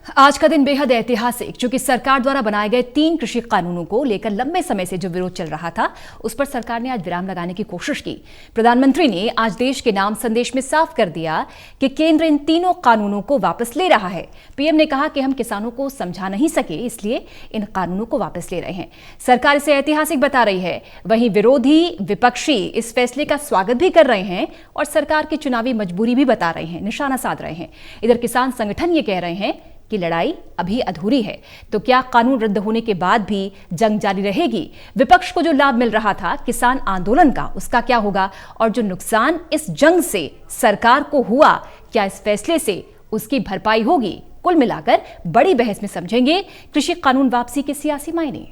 आज का दिन बेहद ऐतिहासिक, क्योंकि सरकार द्वारा बनाए गए 3 कृषि कानूनों को लेकर लंबे समय से जो विरोध चल रहा था, उस पर सरकार ने आज विराम लगाने की कोशिश की। प्रधानमंत्री ने आज देश के नाम संदेश में साफ कर दिया कि केंद्र इन तीनों कानूनों को वापस ले रहा है। पीएम ने कहा कि हम किसानों को समझा नहीं सके, इसलिए इन कानूनों को वापस ले रहे हैं। सरकार इसे ऐतिहासिक बता रही है। वहीं विरोधी विपक्षी इस फैसले का स्वागत भी कर रहे हैं और सरकार की चुनावी मजबूरी भी बता रहे हैं, निशाना साध रहे हैं। इधर किसान संगठन ये कह रहे हैं कि लड़ाई अभी अधूरी है, तो क्या कानून रद्द होने के बाद भी जंग जारी रहेगी? विपक्ष को जो लाभ मिल रहा था किसान आंदोलन का, उसका क्या होगा? और जो नुकसान इस जंग से सरकार को हुआ, क्या इस फैसले से उसकी भरपाई होगी? कुल मिलाकर बड़ी बहस में समझेंगे कृषि कानून वापसी के सियासी मायने।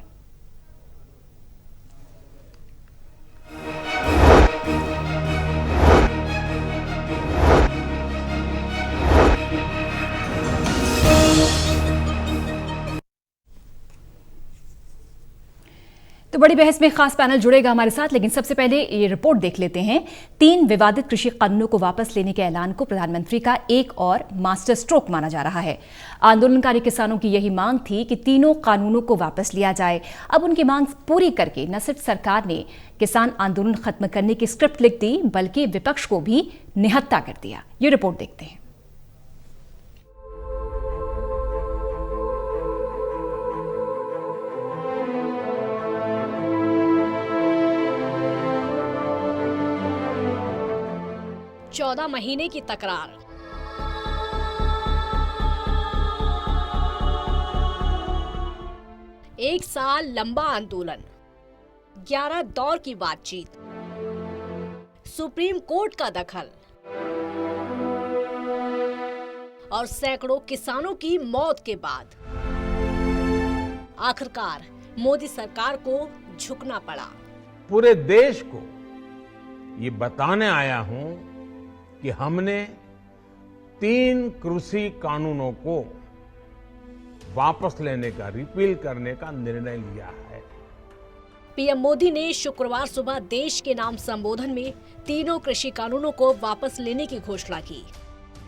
तो बड़ी बहस में खास पैनल जुड़ेगा हमारे साथ, लेकिन सबसे पहले ये रिपोर्ट देख लेते हैं। 3 विवादित कृषि कानूनों को वापस लेने के ऐलान को प्रधानमंत्री का एक और मास्टर स्ट्रोक माना जा रहा है। आंदोलनकारी किसानों की यही मांग थी कि तीनों कानूनों को वापस लिया जाए। अब उनकी मांग पूरी करके न सिर्फ सरकार ने किसान आंदोलन खत्म करने की स्क्रिप्ट लिख दी, बल्कि विपक्ष को भी निहत्था कर दिया। ये रिपोर्ट देखते हैं। चौदह महीने की तकरार, एक साल लंबा आंदोलन, 11 दौर की बातचीत, सुप्रीम कोर्ट का दखल और सैकड़ों किसानों की मौत के बाद आखिरकार मोदी सरकार को झुकना पड़ा। पूरे देश को ये बताने आया हूं कि हमने 3 कृषि कानूनों को वापस लेने का, रिपील करने का निर्णय लिया है। पीएम मोदी ने शुक्रवार सुबह देश के नाम संबोधन में तीनों कृषि कानूनों को वापस लेने की घोषणा की।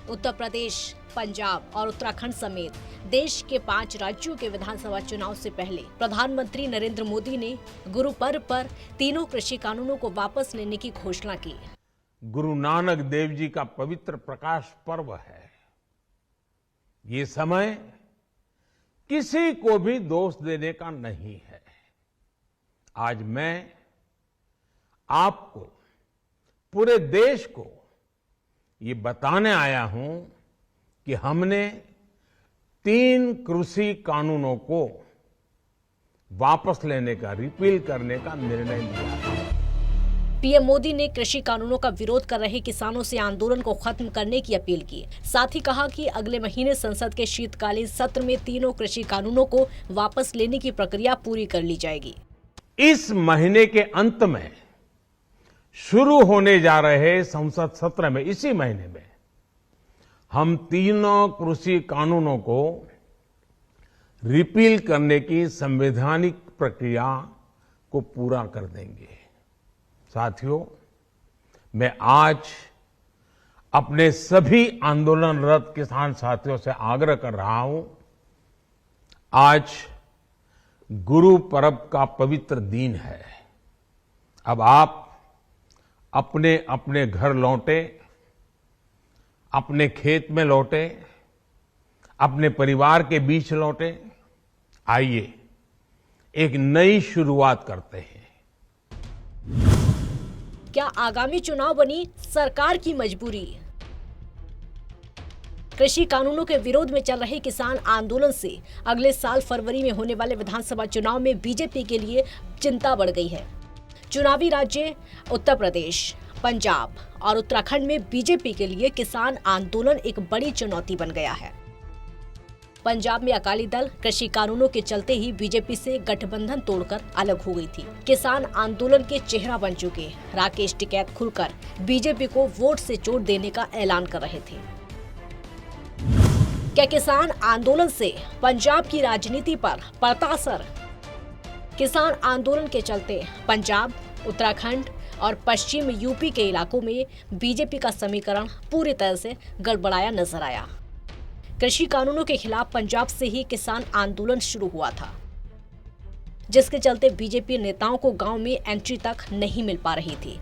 उत्तर प्रदेश, पंजाब और उत्तराखंड समेत देश के 5 राज्यों के विधानसभा चुनाव से पहले प्रधानमंत्री नरेंद्र मोदी ने गुरु पर्व पर तीनों कृषि कानूनों को वापस लेने की घोषणा की। गुरु नानक देव जी का पवित्र प्रकाश पर्व है। ये समय किसी को भी दोष देने का नहीं है। आज मैं आपको, पूरे देश को ये बताने आया हूं कि हमने 3 कृषि कानूनों को वापस लेने का, रिपील करने का निर्णय लिया है। पीएम मोदी ने कृषि कानूनों का विरोध कर रहे किसानों से आंदोलन को खत्म करने की अपील की। साथ ही कहा कि अगले महीने संसद के शीतकालीन सत्र में तीनों कृषि कानूनों को वापस लेने की प्रक्रिया पूरी कर ली जाएगी। इस महीने के अंत में शुरू होने जा रहे संसद सत्र में, इसी महीने में, हम तीनों कृषि कानूनों को रिपील करने की संवैधानिक प्रक्रिया को पूरा कर देंगे। साथियों, मैं आज अपने सभी आंदोलनरत किसान साथियों से आग्रह कर रहा हूं, आज गुरु पर्व का पवित्र दिन है। अब आप अपने अपने घर लौटे, अपने खेत में लौटे, अपने परिवार के बीच लौटे। आइए एक नई शुरुआत करते हैं। क्या आगामी चुनाव बनी सरकार की मजबूरी? कृषि कानूनों के विरोध में चल रहे किसान आंदोलन से अगले साल फरवरी में होने वाले विधानसभा चुनाव में बीजेपी के लिए चिंता बढ़ गई है। चुनावी राज्य उत्तर प्रदेश, पंजाब और उत्तराखंड में बीजेपी के लिए किसान आंदोलन एक बड़ी चुनौती बन गया है। पंजाब में अकाली दल कृषि कानूनों के चलते ही बीजेपी से गठबंधन तोड़कर अलग हो गई थी। किसान आंदोलन के चेहरा बन चुके राकेश टिकैत खुलकर बीजेपी को वोट से चोट देने का ऐलान कर रहे थे। क्या किसान आंदोलन से पंजाब की राजनीति पर पड़ता असर? किसान आंदोलन के चलते पंजाब, उत्तराखंड और पश्चिम यूपी के इलाकों में बीजेपी का समीकरण पूरी तरह से गड़बड़ाया नजर आया। कृषि कानूनों के खिलाफ पंजाब से ही किसान आंदोलन शुरू हुआ था, जिसके चलते बीजेपी नेताओं को गांव में एंट्री तक नहीं मिल पा रही थी।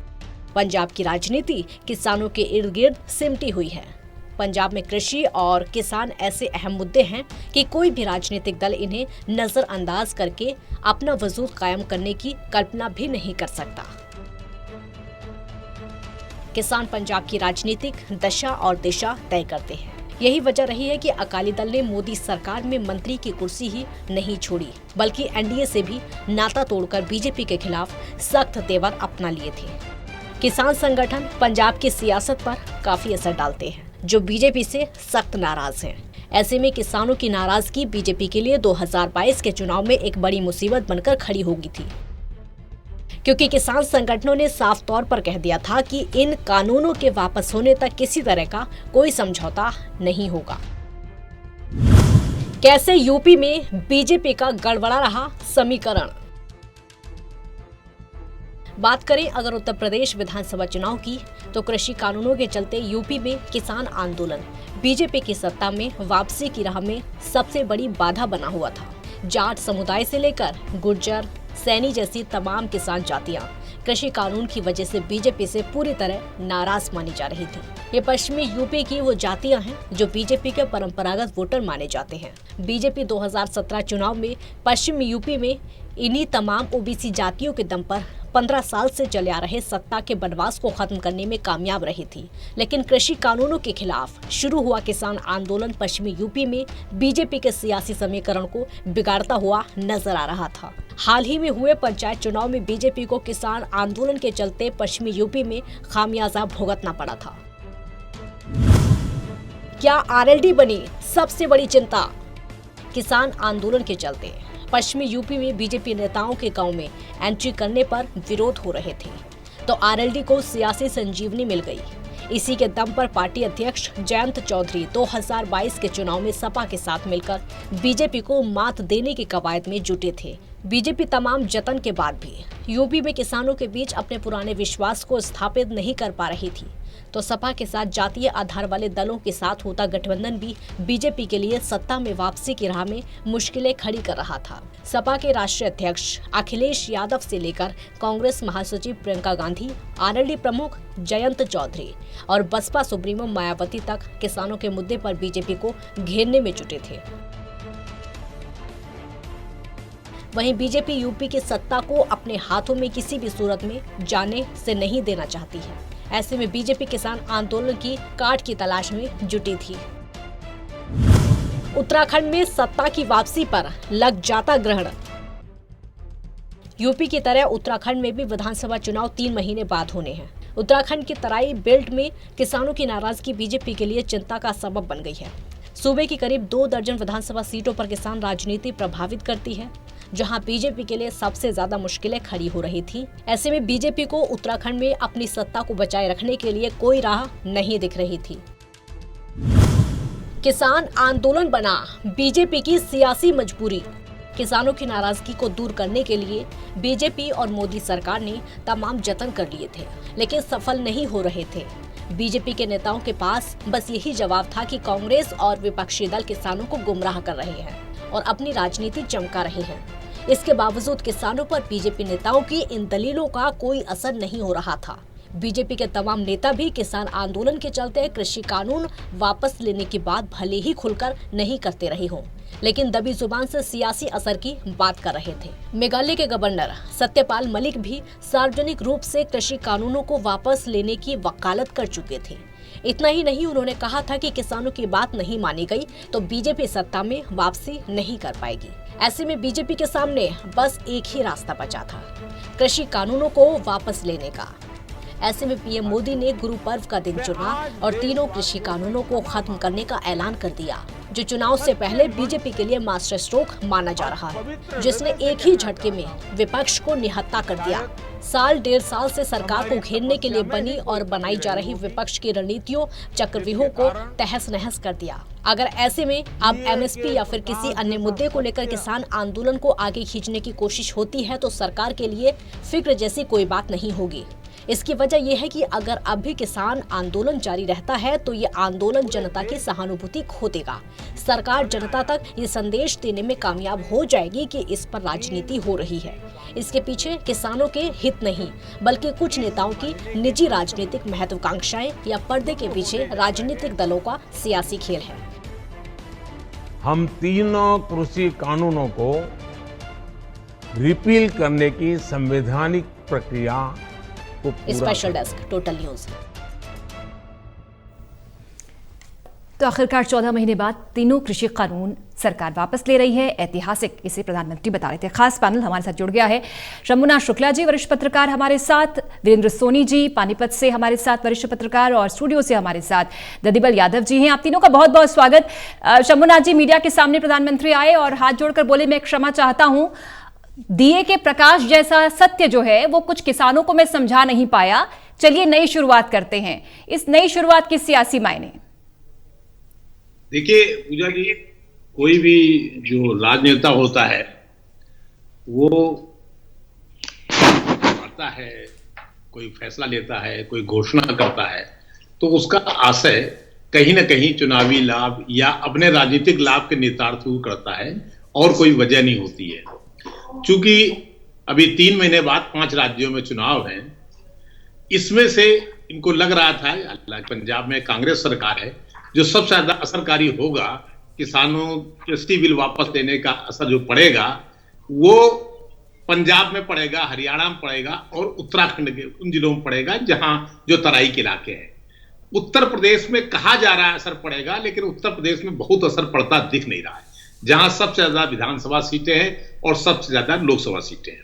पंजाब की राजनीति किसानों के इर्द गिर्द सिमटी हुई है। पंजाब में कृषि और किसान ऐसे अहम मुद्दे हैं कि कोई भी राजनीतिक दल इन्हें नजरअंदाज करके अपना वजूद कायम करने की कल्पना भी नहीं कर सकता। किसान पंजाब की राजनीतिक दशा और दिशा तय करते हैं। यही वजह रही है कि अकाली दल ने मोदी सरकार में मंत्री की कुर्सी ही नहीं छोड़ी, बल्कि एनडीए से भी नाता तोड़कर बीजेपी के खिलाफ सख्त तेवर अपना लिए थे। किसान संगठन पंजाब की सियासत पर काफी असर डालते हैं, जो बीजेपी से सख्त नाराज हैं। ऐसे में किसानों की नाराजगी बीजेपी के लिए 2022 के चुनाव में एक बड़ी मुसीबत बनकर खड़ी होगी थी, क्योंकि किसान संगठनों ने साफ तौर पर कह दिया था कि इन कानूनों के वापस होने तक किसी तरह का कोई समझौता नहीं होगा। कैसे यूपी में बीजेपी का गड़बड़ा रहा समीकरण। बात करें अगर उत्तर प्रदेश विधानसभा चुनाव की, तो कृषि कानूनों के चलते यूपी में किसान आंदोलन बीजेपी की सत्ता में वापसी की राह में सबसे बड़ी बाधा बना हुआ था। जाट समुदाय से लेकर गुर्जर, सैनी जैसी तमाम किसान जातियां कृषि कानून की वजह से बीजेपी से पूरी तरह नाराज मानी जा रही थी। ये पश्चिमी यूपी की वो जातियां हैं जो बीजेपी के परंपरागत वोटर माने जाते हैं। बीजेपी 2017 चुनाव में पश्चिमी यूपी में इन्हीं तमाम ओबीसी जातियों के दम पर 15 साल से चले आ रहे सत्ता के बनवास को खत्म करने में कामयाब रही थी। लेकिन कृषि कानूनों के खिलाफ शुरू हुआ किसान आंदोलन पश्चिमी यूपी में बीजेपी के सियासी समीकरण को बिगाड़ता हुआ नजर आ रहा था। हाल ही में हुए पंचायत चुनाव में बीजेपी को किसान आंदोलन के चलते पश्चिमी यूपी में खामियाजा भुगतना पड़ा था। क्या आरएलडी बनी सबसे बड़ी चिंता। किसान आंदोलन के चलते पश्चिमी यूपी में बीजेपी नेताओं के गांव में एंट्री करने पर विरोध हो रहे थे, तो आरएलडी को सियासी संजीवनी मिल गई। इसी के दम पर पार्टी अध्यक्ष जयंत चौधरी 2022 के चुनाव में सपा के साथ मिलकर बीजेपी को मात देने की कवायद में जुटे थे। बीजेपी तमाम जतन के बाद भी यूपी में किसानों के बीच अपने पुराने विश्वास को स्थापित नहीं कर पा रही थी, तो सपा के साथ जातीय आधार वाले दलों के साथ होता गठबंधन भी बीजेपी के लिए सत्ता में वापसी की राह में मुश्किलें खड़ी कर रहा था। सपा के राष्ट्रीय अध्यक्ष अखिलेश यादव से लेकर कांग्रेस महासचिव प्रियंका गांधी, आरएलडी प्रमुख जयंत चौधरी और बसपा सुप्रीमो मायावती तक किसानों के मुद्दे पर बीजेपी को घेरने में जुटे थे। वहीं बीजेपी यूपी की सत्ता को अपने हाथों में किसी भी सूरत में जाने से नहीं देना चाहती है। ऐसे में बीजेपी किसान आंदोलन की काट की तलाश में जुटी थी। उत्तराखंड में सत्ता की वापसी पर लग जाता ग्रहण। यूपी की तरह उत्तराखंड में भी विधानसभा चुनाव 3 महीने बाद होने हैं। उत्तराखंड की तराई बेल्ट में किसानों की नाराजगी बीजेपी के लिए चिंता का सबब बन गई है। सूबे की करीब 2 दर्जन विधानसभा सीटों पर किसान राजनीति प्रभावित करती है, जहां बीजेपी के लिए सबसे ज्यादा मुश्किलें खड़ी हो रही थी। ऐसे में बीजेपी को उत्तराखंड में अपनी सत्ता को बचाए रखने के लिए कोई राह नहीं दिख रही थी। किसान आंदोलन बना बीजेपी की सियासी मजबूरी। किसानों की नाराजगी को दूर करने के लिए बीजेपी और मोदी सरकार ने तमाम जतन कर लिए थे, लेकिन सफल नहीं हो रहे थे। बीजेपी के नेताओं के पास बस यही जवाब था कि कांग्रेस और विपक्षी दल किसानों को गुमराह कर रहे हैं और अपनी राजनीति चमका रहे हैं। इसके बावजूद किसानों पर बीजेपी नेताओं की इन दलीलों का कोई असर नहीं हो रहा था। बीजेपी के तमाम नेता भी किसान आंदोलन के चलते कृषि कानून वापस लेने की बात भले ही खुलकर नहीं करते रहे हों, लेकिन दबी जुबान से सियासी असर की बात कर रहे थे। मेघालय के गवर्नर सत्यपाल मलिक भी सार्वजनिक रूप से कृषि कानूनों को वापस लेने की वकालत कर चुके थे। इतना ही नहीं, उन्होंने कहा था कि किसानों की बात नहीं मानी गई तो बीजेपी सत्ता में वापसी नहीं कर पाएगी। ऐसे में बीजेपी के सामने बस एक ही रास्ता बचा था, कृषि कानूनों को वापस लेने का। ऐसे में पीएम मोदी ने गुरु पर्व का दिन चुना और तीनों कृषि कानूनों को खत्म करने का ऐलान कर दिया, जो चुनाव से पहले बीजेपी के लिए मास्टर स्ट्रोक माना जा रहा है, जिसने एक ही झटके में विपक्ष को निहत्था कर दिया। साल 1.5 साल से सरकार को घेरने के लिए बनी और बनाई जा रही विपक्ष की रणनीतियों चक्रव्यूहों को तहस नहस कर दिया। अगर ऐसे में अब एमएसपी या फिर किसी अन्य मुद्दे को लेकर किसान आंदोलन को आगे खींचने की कोशिश होती है तो सरकार के लिए फिक्र जैसी कोई बात नहीं होगी। इसकी वजह यह है कि अगर अब भी किसान आंदोलन जारी रहता है तो ये आंदोलन जनता की सहानुभूति खो देगा। सरकार जनता तक ये संदेश देने में कामयाब हो जाएगी कि इस पर राजनीति हो रही है। इसके पीछे किसानों के हित नहीं बल्कि कुछ नेताओं की निजी राजनीतिक महत्वाकांक्षाएं या पर्दे के पीछे राजनीतिक दलों का सियासी खेल है। हम तीनों कृषि कानूनों को रिपील करने की संवैधानिक प्रक्रिया को पूरा स्पेशल डेस्क टोटल न्यूज। तो आखिरकार 14 महीने बाद तीनों कृषि कानून सरकार वापस ले रही है। ऐतिहासिक इसे प्रधानमंत्री बता रहे थे। खास पैनल हमारे साथ जुड़ गया है। शंभुनाथ शुक्ला जी वरिष्ठ पत्रकार हमारे साथ, वीरेंद्र सोनी जी पानीपत से हमारे साथ वरिष्ठ पत्रकार, और स्टूडियो से हमारे साथ ददीबल यादव जी हैं। आप तीनों का बहुत बहुत स्वागत। शंभुनाथ जी, मीडिया के सामने प्रधानमंत्री आए और हाथ जोड़कर बोले, मैं क्षमा चाहता हूं, दिए के प्रकाश जैसा सत्य जो है वो कुछ किसानों को मैं समझा नहीं पाया। चलिए नई शुरुआत करते हैं। इस नई शुरुआत के सियासी मायने। देखिए पूजा जी, कोई भी जो राजनेता होता है वो आता है, कोई फैसला लेता है, कोई घोषणा करता है, तो उसका आशय कहीं ना कहीं चुनावी लाभ या अपने राजनीतिक लाभ के निहितार्थ करता है और कोई वजह नहीं होती है। चूंकि अभी 3 महीने बाद 5 राज्यों में चुनाव हैं, इसमें से इनको लग रहा था पंजाब में कांग्रेस सरकार है जो सबसे ज्यादा असरकारी होगा, किसानों कृषि बिल वापस लेने का असर जो पड़ेगा वो पंजाब में पड़ेगा, हरियाणा में पड़ेगा और उत्तराखंड के उन जिलों में पड़ेगा जहां जो तराई के इलाके हैं। उत्तर प्रदेश में कहा जा रहा है असर पड़ेगा, लेकिन उत्तर प्रदेश में बहुत असर पड़ता दिख नहीं रहा है, जहां सबसे ज्यादा विधानसभा सीटें हैं और सबसे ज्यादा लोकसभा सीटें हैं।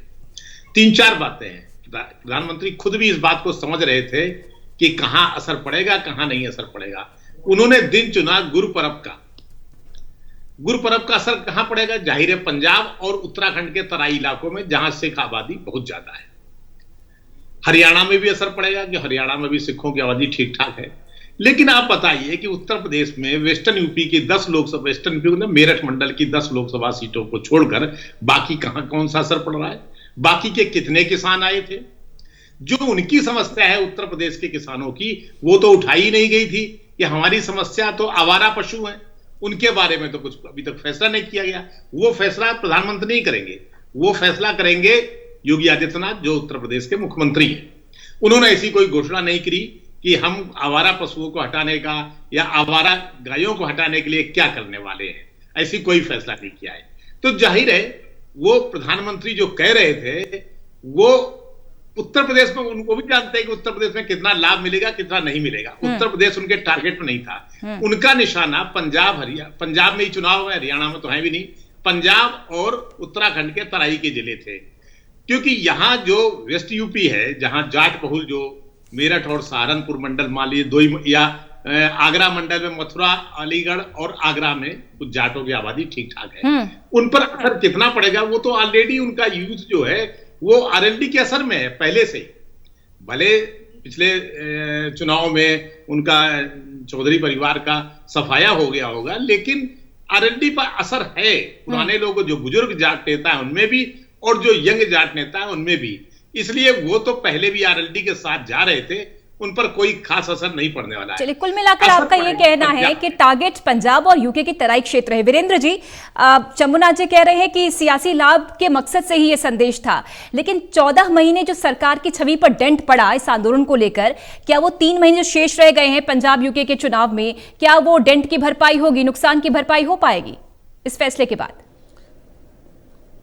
3-4 बातें हैं। प्रधानमंत्री खुद भी इस बात को समझ रहे थे कि कहां असर पड़ेगा, कहां नहीं असर पड़ेगा। उन्होंने दिन चुना गुरुपर्व का। गुरुपर्व का असर कहां पड़ेगा? जाहिर है पंजाब और उत्तराखंड के तराई इलाकों में, जहां सिख आबादी बहुत ज्यादा है। हरियाणा में भी असर पड़ेगा कि हरियाणा में भी सिखों की आबादी ठीक ठाक है। लेकिन आप बताइए कि उत्तर प्रदेश में वेस्टर्न यूपी की 10 लोकसभा, वेस्टर्न यूपी में मेरठ मंडल की 10 लोकसभा सीटों को छोड़कर बाकी कहां कौन सा असर पड़ रहा है? बाकी के कितने किसान आए थे? जो उनकी समस्या है उत्तर प्रदेश के किसानों की, वो तो उठाई ही नहीं गई थी कि हमारी समस्या तो आवारा पशु हैं, उनके बारे में तो कुछ अभी तक फैसला नहीं किया गया। वो फैसला प्रधानमंत्री नहीं करेंगे, वो फैसला करेंगे योगी आदित्यनाथ जो उत्तर प्रदेश के मुख्यमंत्री हैं। उन्होंने ऐसी कोई घोषणा नहीं की कि हम आवारा पशुओं को हटाने का या आवारा गायों को हटाने के लिए क्या करने वाले हैं, ऐसी कोई फैसला नहीं किया है। तो जाहिर है वो प्रधानमंत्री जो कह रहे थे वो उत्तर प्रदेश में, उनको भी जानते हैं कि उत्तर प्रदेश में कितना लाभ मिलेगा कितना नहीं मिलेगा। उत्तर प्रदेश उनके टारगेट में नहीं था। उनका निशाना पंजाब, हरियाणा, पंजाब में ही चुनाव है, हरियाणा में तो है भी नहीं, पंजाब और उत्तराखंड के तराई के जिले थे। क्योंकि यहां जो वेस्ट यूपी है, जहां जाट बहुल, जो मेरठ और सहारनपुर मंडल मान लीजिए, 2 या आगरा मंडल में मथुरा, अलीगढ़ और आगरा में कुछ जाटों की आबादी ठीक ठाक है। उन पर असर कितना पड़ेगा? वो तो ऑलरेडी उनका यूथ जो है वो आरएलडी के असर में है पहले से। भले पिछले चुनाव में उनका चौधरी परिवार का सफाया हो गया होगा, लेकिन आरएलडी पर असर है। पुराने लोग, जो बुजुर्ग जाट नेता है उनमें भी और जो यंग जाट नेता है उनमें भी, इसलिए वो तो पहले भी आरएलडी के साथ जा रहे थे, उन पर कोई खास असर नहीं पड़ने वाला है। चलिए, कुल मिलाकर आपका ये कहना है कि टारगेट पंजाब और यूके की तराई क्षेत्र है। वीरेंद्र जी, शंभुनाथ जी कह रहे हैं कि सियासी लाभ के मकसद से ही ये संदेश था, लेकिन 14 महीने जो सरकार की छवि पर डेंट पड़ा इस आंदोलन को लेकर, क्या वो 3 महीने जो शेष रह गए हैं पंजाब यूके के चुनाव में, क्या वो डेंट की भरपाई होगी, नुकसान की भरपाई हो पाएगी इस फैसले के बाद?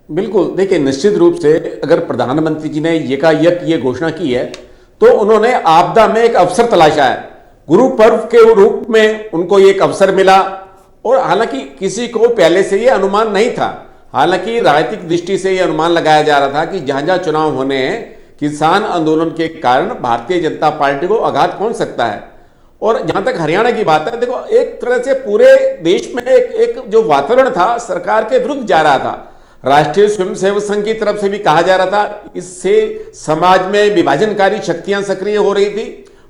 बिल्कुल। देखिए, निश्चित रूप से अगर प्रधानमंत्री जी ने ये घोषणा की है तो उन्होंने आपदा में एक अवसर तलाशा है। गुरु पर्व के रूप में उनको एक अवसर मिला, और हालांकि किसी को पहले से ये अनुमान नहीं था। हालांकि राजनीतिक दृष्टि से ये अनुमान लगाया जा रहा था कि जहां जहां चुनाव होने हैं, किसान आंदोलन के कारण भारतीय जनता पार्टी को आघात पहुंच सकता है। और जहां तक हरियाणा की बात है, देखो, एक तरह से पूरे देश में एक जो वातावरण था सरकार के विरुद्ध जा रहा था। राष्ट्रीय स्वयंसेवक संघ की तरफ से भी कहा जा रहा था, इससे समाज में विभाजनकारी शक्तियां सक्रिय हो रही थी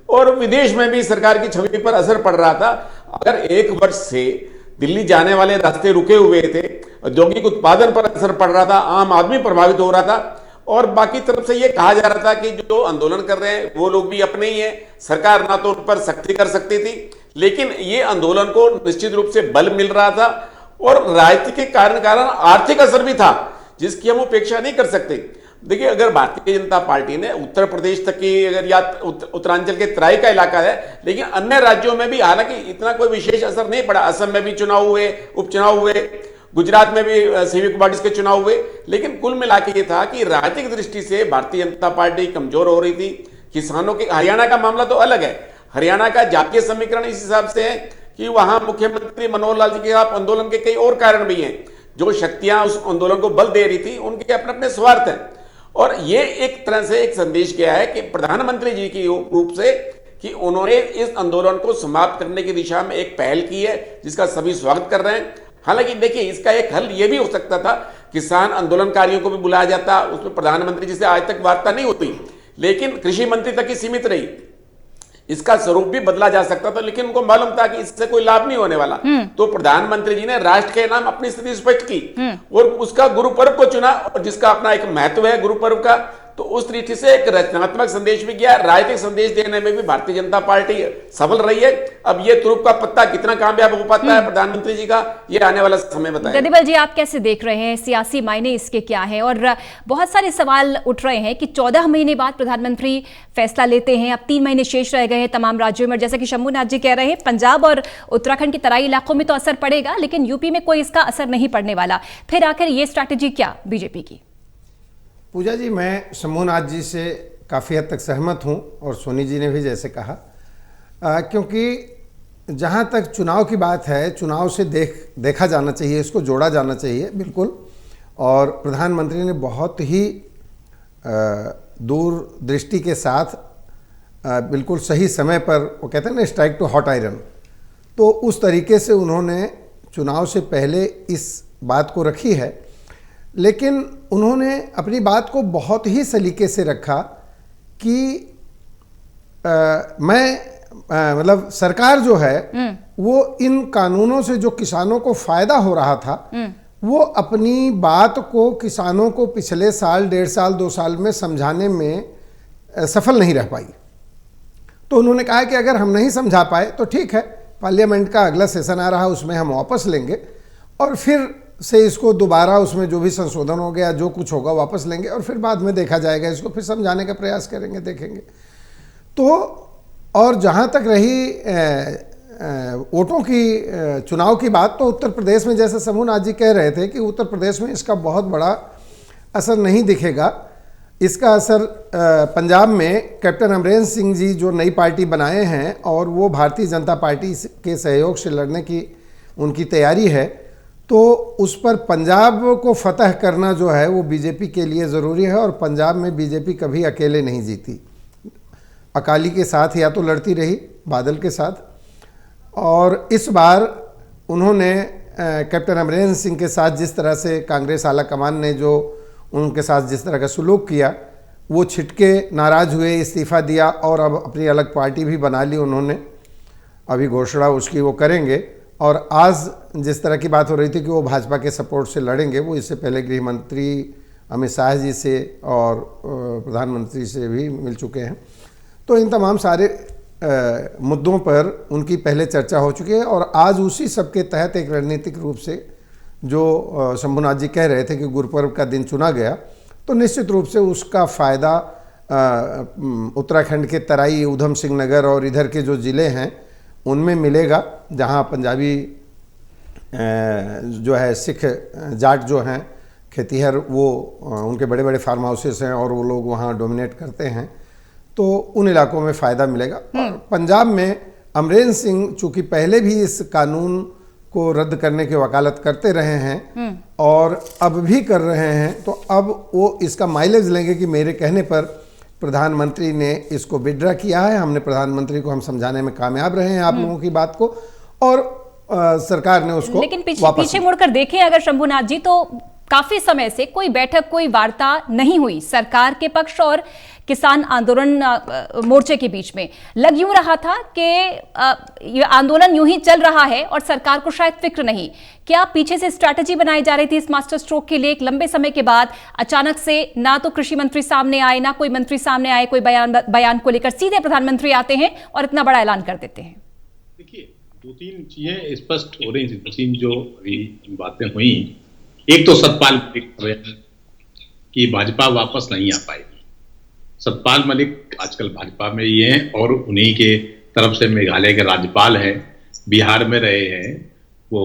और विदेश में भी सरकार की छवि पर असर पड़ रहा था। अगर 1 वर्ष से दिल्ली जाने वाले रास्ते रुके हुए थे, औद्योगिक उत्पादन पर असर पड़ रहा था, आम आदमी प्रभावित हो रहा था, और बाकी तरफ से ये कहा जा रहा था कि जो आंदोलन कर रहे हैं वो लोग भी अपने ही हैं, सरकार ना तो उन पर सख्ती कर सकती थी, लेकिन ये आंदोलन को निश्चित रूप से बल मिल रहा था और राजनीति के कारण आर्थिक असर भी था जिसकी हम उपेक्षा नहीं कर सकते। देखिए, अगर भारतीय जनता पार्टी ने उत्तर प्रदेश तक की, अगर या उत्तरांचल के तराई का इलाका है, लेकिन अन्य राज्यों में भी हालांकि इतना कोई विशेष असर नहीं पड़ा। असम में भी चुनाव हुए, उपचुनाव हुए, गुजरात में भी सिविक बॉडीज के चुनाव हुए, लेकिन कुल मिला के ये था कि राजनीतिक दृष्टि से भारतीय जनता पार्टी कमजोर हो रही थी। किसानों के, हरियाणा का मामला तो अलग है, हरियाणा का जातीय समीकरण इस हिसाब से है कि वहां मुख्यमंत्री मनोहर लाल जी के खिलाफ आंदोलन के कई और कारण भी हैं। जो शक्तियां उस आंदोलन को बल दे रही थी उनके अपने अपने स्वार्थ हैं, और ये एक तरह से एक संदेश गया है कि प्रधानमंत्री जी की रूप से कि उन्होंने इस आंदोलन को समाप्त करने की दिशा में एक पहल की है जिसका सभी स्वागत कर रहे हैं। हालांकि देखिए, इसका एक हल ये भी हो सकता था, किसान आंदोलनकारियों को भी बुलाया जाता, उसमें प्रधानमंत्री जी से आज तक वार्ता नहीं होती, लेकिन कृषि मंत्री तक ही सीमित रही। इसका स्वरूप भी बदला जा सकता था, लेकिन उनको मालूम था कि इससे कोई लाभ नहीं होने वाला, तो प्रधानमंत्री जी ने राष्ट्र के नाम अपनी स्थिति स्पष्ट की और उसका गुरु पर्व को चुना, और जिसका अपना एक महत्व है गुरु पर्व का। तो उस दृष्टि से एक रचनात्मक संदेश भी गया, राजनीतिक संदेश देने में भी भारतीय जनता पार्टी सफल रही है। अब ये तुरुप का पत्ता कितना कामयाब हो पाता है प्रधानमंत्री जी का, ये आने वाला समय बताएगा। गदेबल जी, आप कैसे देख रहे हैं, सियासी मायने इसके क्या हैं? और बहुत सारे सवाल उठ रहे हैं कि 14 महीने बाद प्रधानमंत्री फैसला लेते हैं, अब 3 महीने शेष रह गए हैं तमाम राज्यों में। जैसा कि शंभुनाथ जी कह रहे हैं, पंजाब और उत्तराखंड के तराई इलाकों में तो असर पड़ेगा, लेकिन यूपी में कोई इसका असर नहीं पड़ने वाला। फिर आखिर ये स्ट्रैटेजी क्या बीजेपी की? पूजा जी, मैं शंभुनाथ जी से काफ़ी हद तक सहमत हूं, और सोनी जी ने भी जैसे कहा, क्योंकि जहां तक चुनाव की बात है, चुनाव से देखा जाना चाहिए, इसको जोड़ा जाना चाहिए बिल्कुल। और प्रधानमंत्री ने बहुत ही दूरदृष्टि के साथ बिल्कुल सही समय पर, वो कहते हैं ना, स्ट्राइक टू हॉट आयरन, तो उस तरीके से उन्होंने चुनाव से पहले इस बात को रखी है। लेकिन उन्होंने अपनी बात को बहुत ही सलीके से रखा कि मतलब सरकार जो है वो इन कानूनों से जो किसानों को फायदा हो रहा था, वो अपनी बात को किसानों को पिछले साल, 1.5 साल, 2 साल में समझाने में सफल नहीं रह पाई। तो उन्होंने कहा कि अगर हम नहीं समझा पाए तो ठीक है, पार्लियामेंट का अगला सेशन आ रहा है, उसमें हम वापस लेंगे और फिर से इसको दोबारा, उसमें जो भी संशोधन हो गया, जो कुछ होगा वापस लेंगे, और फिर बाद में देखा जाएगा, इसको फिर समझाने का प्रयास करेंगे, देखेंगे। तो और जहाँ तक रही वोटों की, चुनाव की बात, तो उत्तर प्रदेश में, जैसे शंभुनाथ जी कह रहे थे कि उत्तर प्रदेश में इसका बहुत बड़ा असर नहीं दिखेगा। इसका असर पंजाब में कैप्टन अमरेंद्र सिंह जी जो नई पार्टी बनाए हैं, और वो भारतीय जनता पार्टी के सहयोग से लड़ने की उनकी तैयारी है, तो उस पर पंजाब को फतह करना जो है वो बीजेपी के लिए ज़रूरी है। और पंजाब में बीजेपी कभी अकेले नहीं जीती, अकाली के साथ या तो लड़ती रही, बादल के साथ, और इस बार उन्होंने कैप्टन अमरेंद्र सिंह के साथ जिस तरह से कांग्रेस आला कमान ने जो उनके साथ जिस तरह का सलूक किया, वो छिटके नाराज़ हुए, इस्तीफ़ा दिया और अब अपनी अलग पार्टी भी बना ली उन्होंने। अभी घोषणा उसकी वो करेंगे। और आज जिस तरह की बात हो रही थी कि वो भाजपा के सपोर्ट से लड़ेंगे, वो इससे पहले गृह मंत्री अमित शाह जी से और प्रधानमंत्री से भी मिल चुके हैं। तो इन तमाम सारे मुद्दों पर उनकी पहले चर्चा हो चुकी है, और आज उसी सब के तहत एक रणनीतिक रूप से जो शंभुनाथ जी कह रहे थे कि गुरुपर्व का दिन चुना गया, तो निश्चित रूप से उसका फ़ायदा उत्तराखंड के तराई, ऊधम सिंह नगर और इधर के जो ज़िले हैं उनमें मिलेगा, जहां पंजाबी जो है सिख जाट जो हैं खेतीहर, वो उनके बड़े बड़े फार्म हाउसेस हैं और वो लोग वहां डोमिनेट करते हैं, तो उन इलाकों में फ़ायदा मिलेगा। और पंजाब में अमरेंद्र सिंह चूँकि पहले भी इस कानून को रद्द करने की वकालत करते रहे हैं और अब भी कर रहे हैं, तो अब वो इसका माइलेज लेंगे कि मेरे कहने पर प्रधानमंत्री ने इसको विड्रा किया है, हमने प्रधानमंत्री को हम समझाने में कामयाब रहे हैं आप लोगों की बात को, और सरकार ने उसको लेकिन पीछे मुड़कर देखें अगर शंभुनाथ जी, तो काफी समय से कोई बैठक, कोई वार्ता नहीं हुई सरकार के पक्ष और किसान आंदोलन मोर्चे के बीच में लग यूं रहा था कि ये आंदोलन यूं ही चल रहा है और सरकार को शायद फिक्र नहीं। क्या पीछे से स्ट्रैटेजी बनाई जा रही थी इस मास्टर स्ट्रोक के लिए? एक लंबे समय के बाद अचानक से ना तो कृषि मंत्री सामने आए, ना कोई मंत्री सामने आए कोई बयान को लेकर, सीधे प्रधानमंत्री आते हैं और इतना बड़ा ऐलान कर देते हैं। देखिए, दो तीन चीजें स्पष्ट हो रही थी जो अभी बातें हुई। एक तो सतपाल मलिक कि भाजपा वापस नहीं आ पाएगी। सतपाल मलिक आजकल भाजपा में ही हैं और उन्हीं के तरफ से मेघालय के राज्यपाल हैं, बिहार में रहे हैं, वो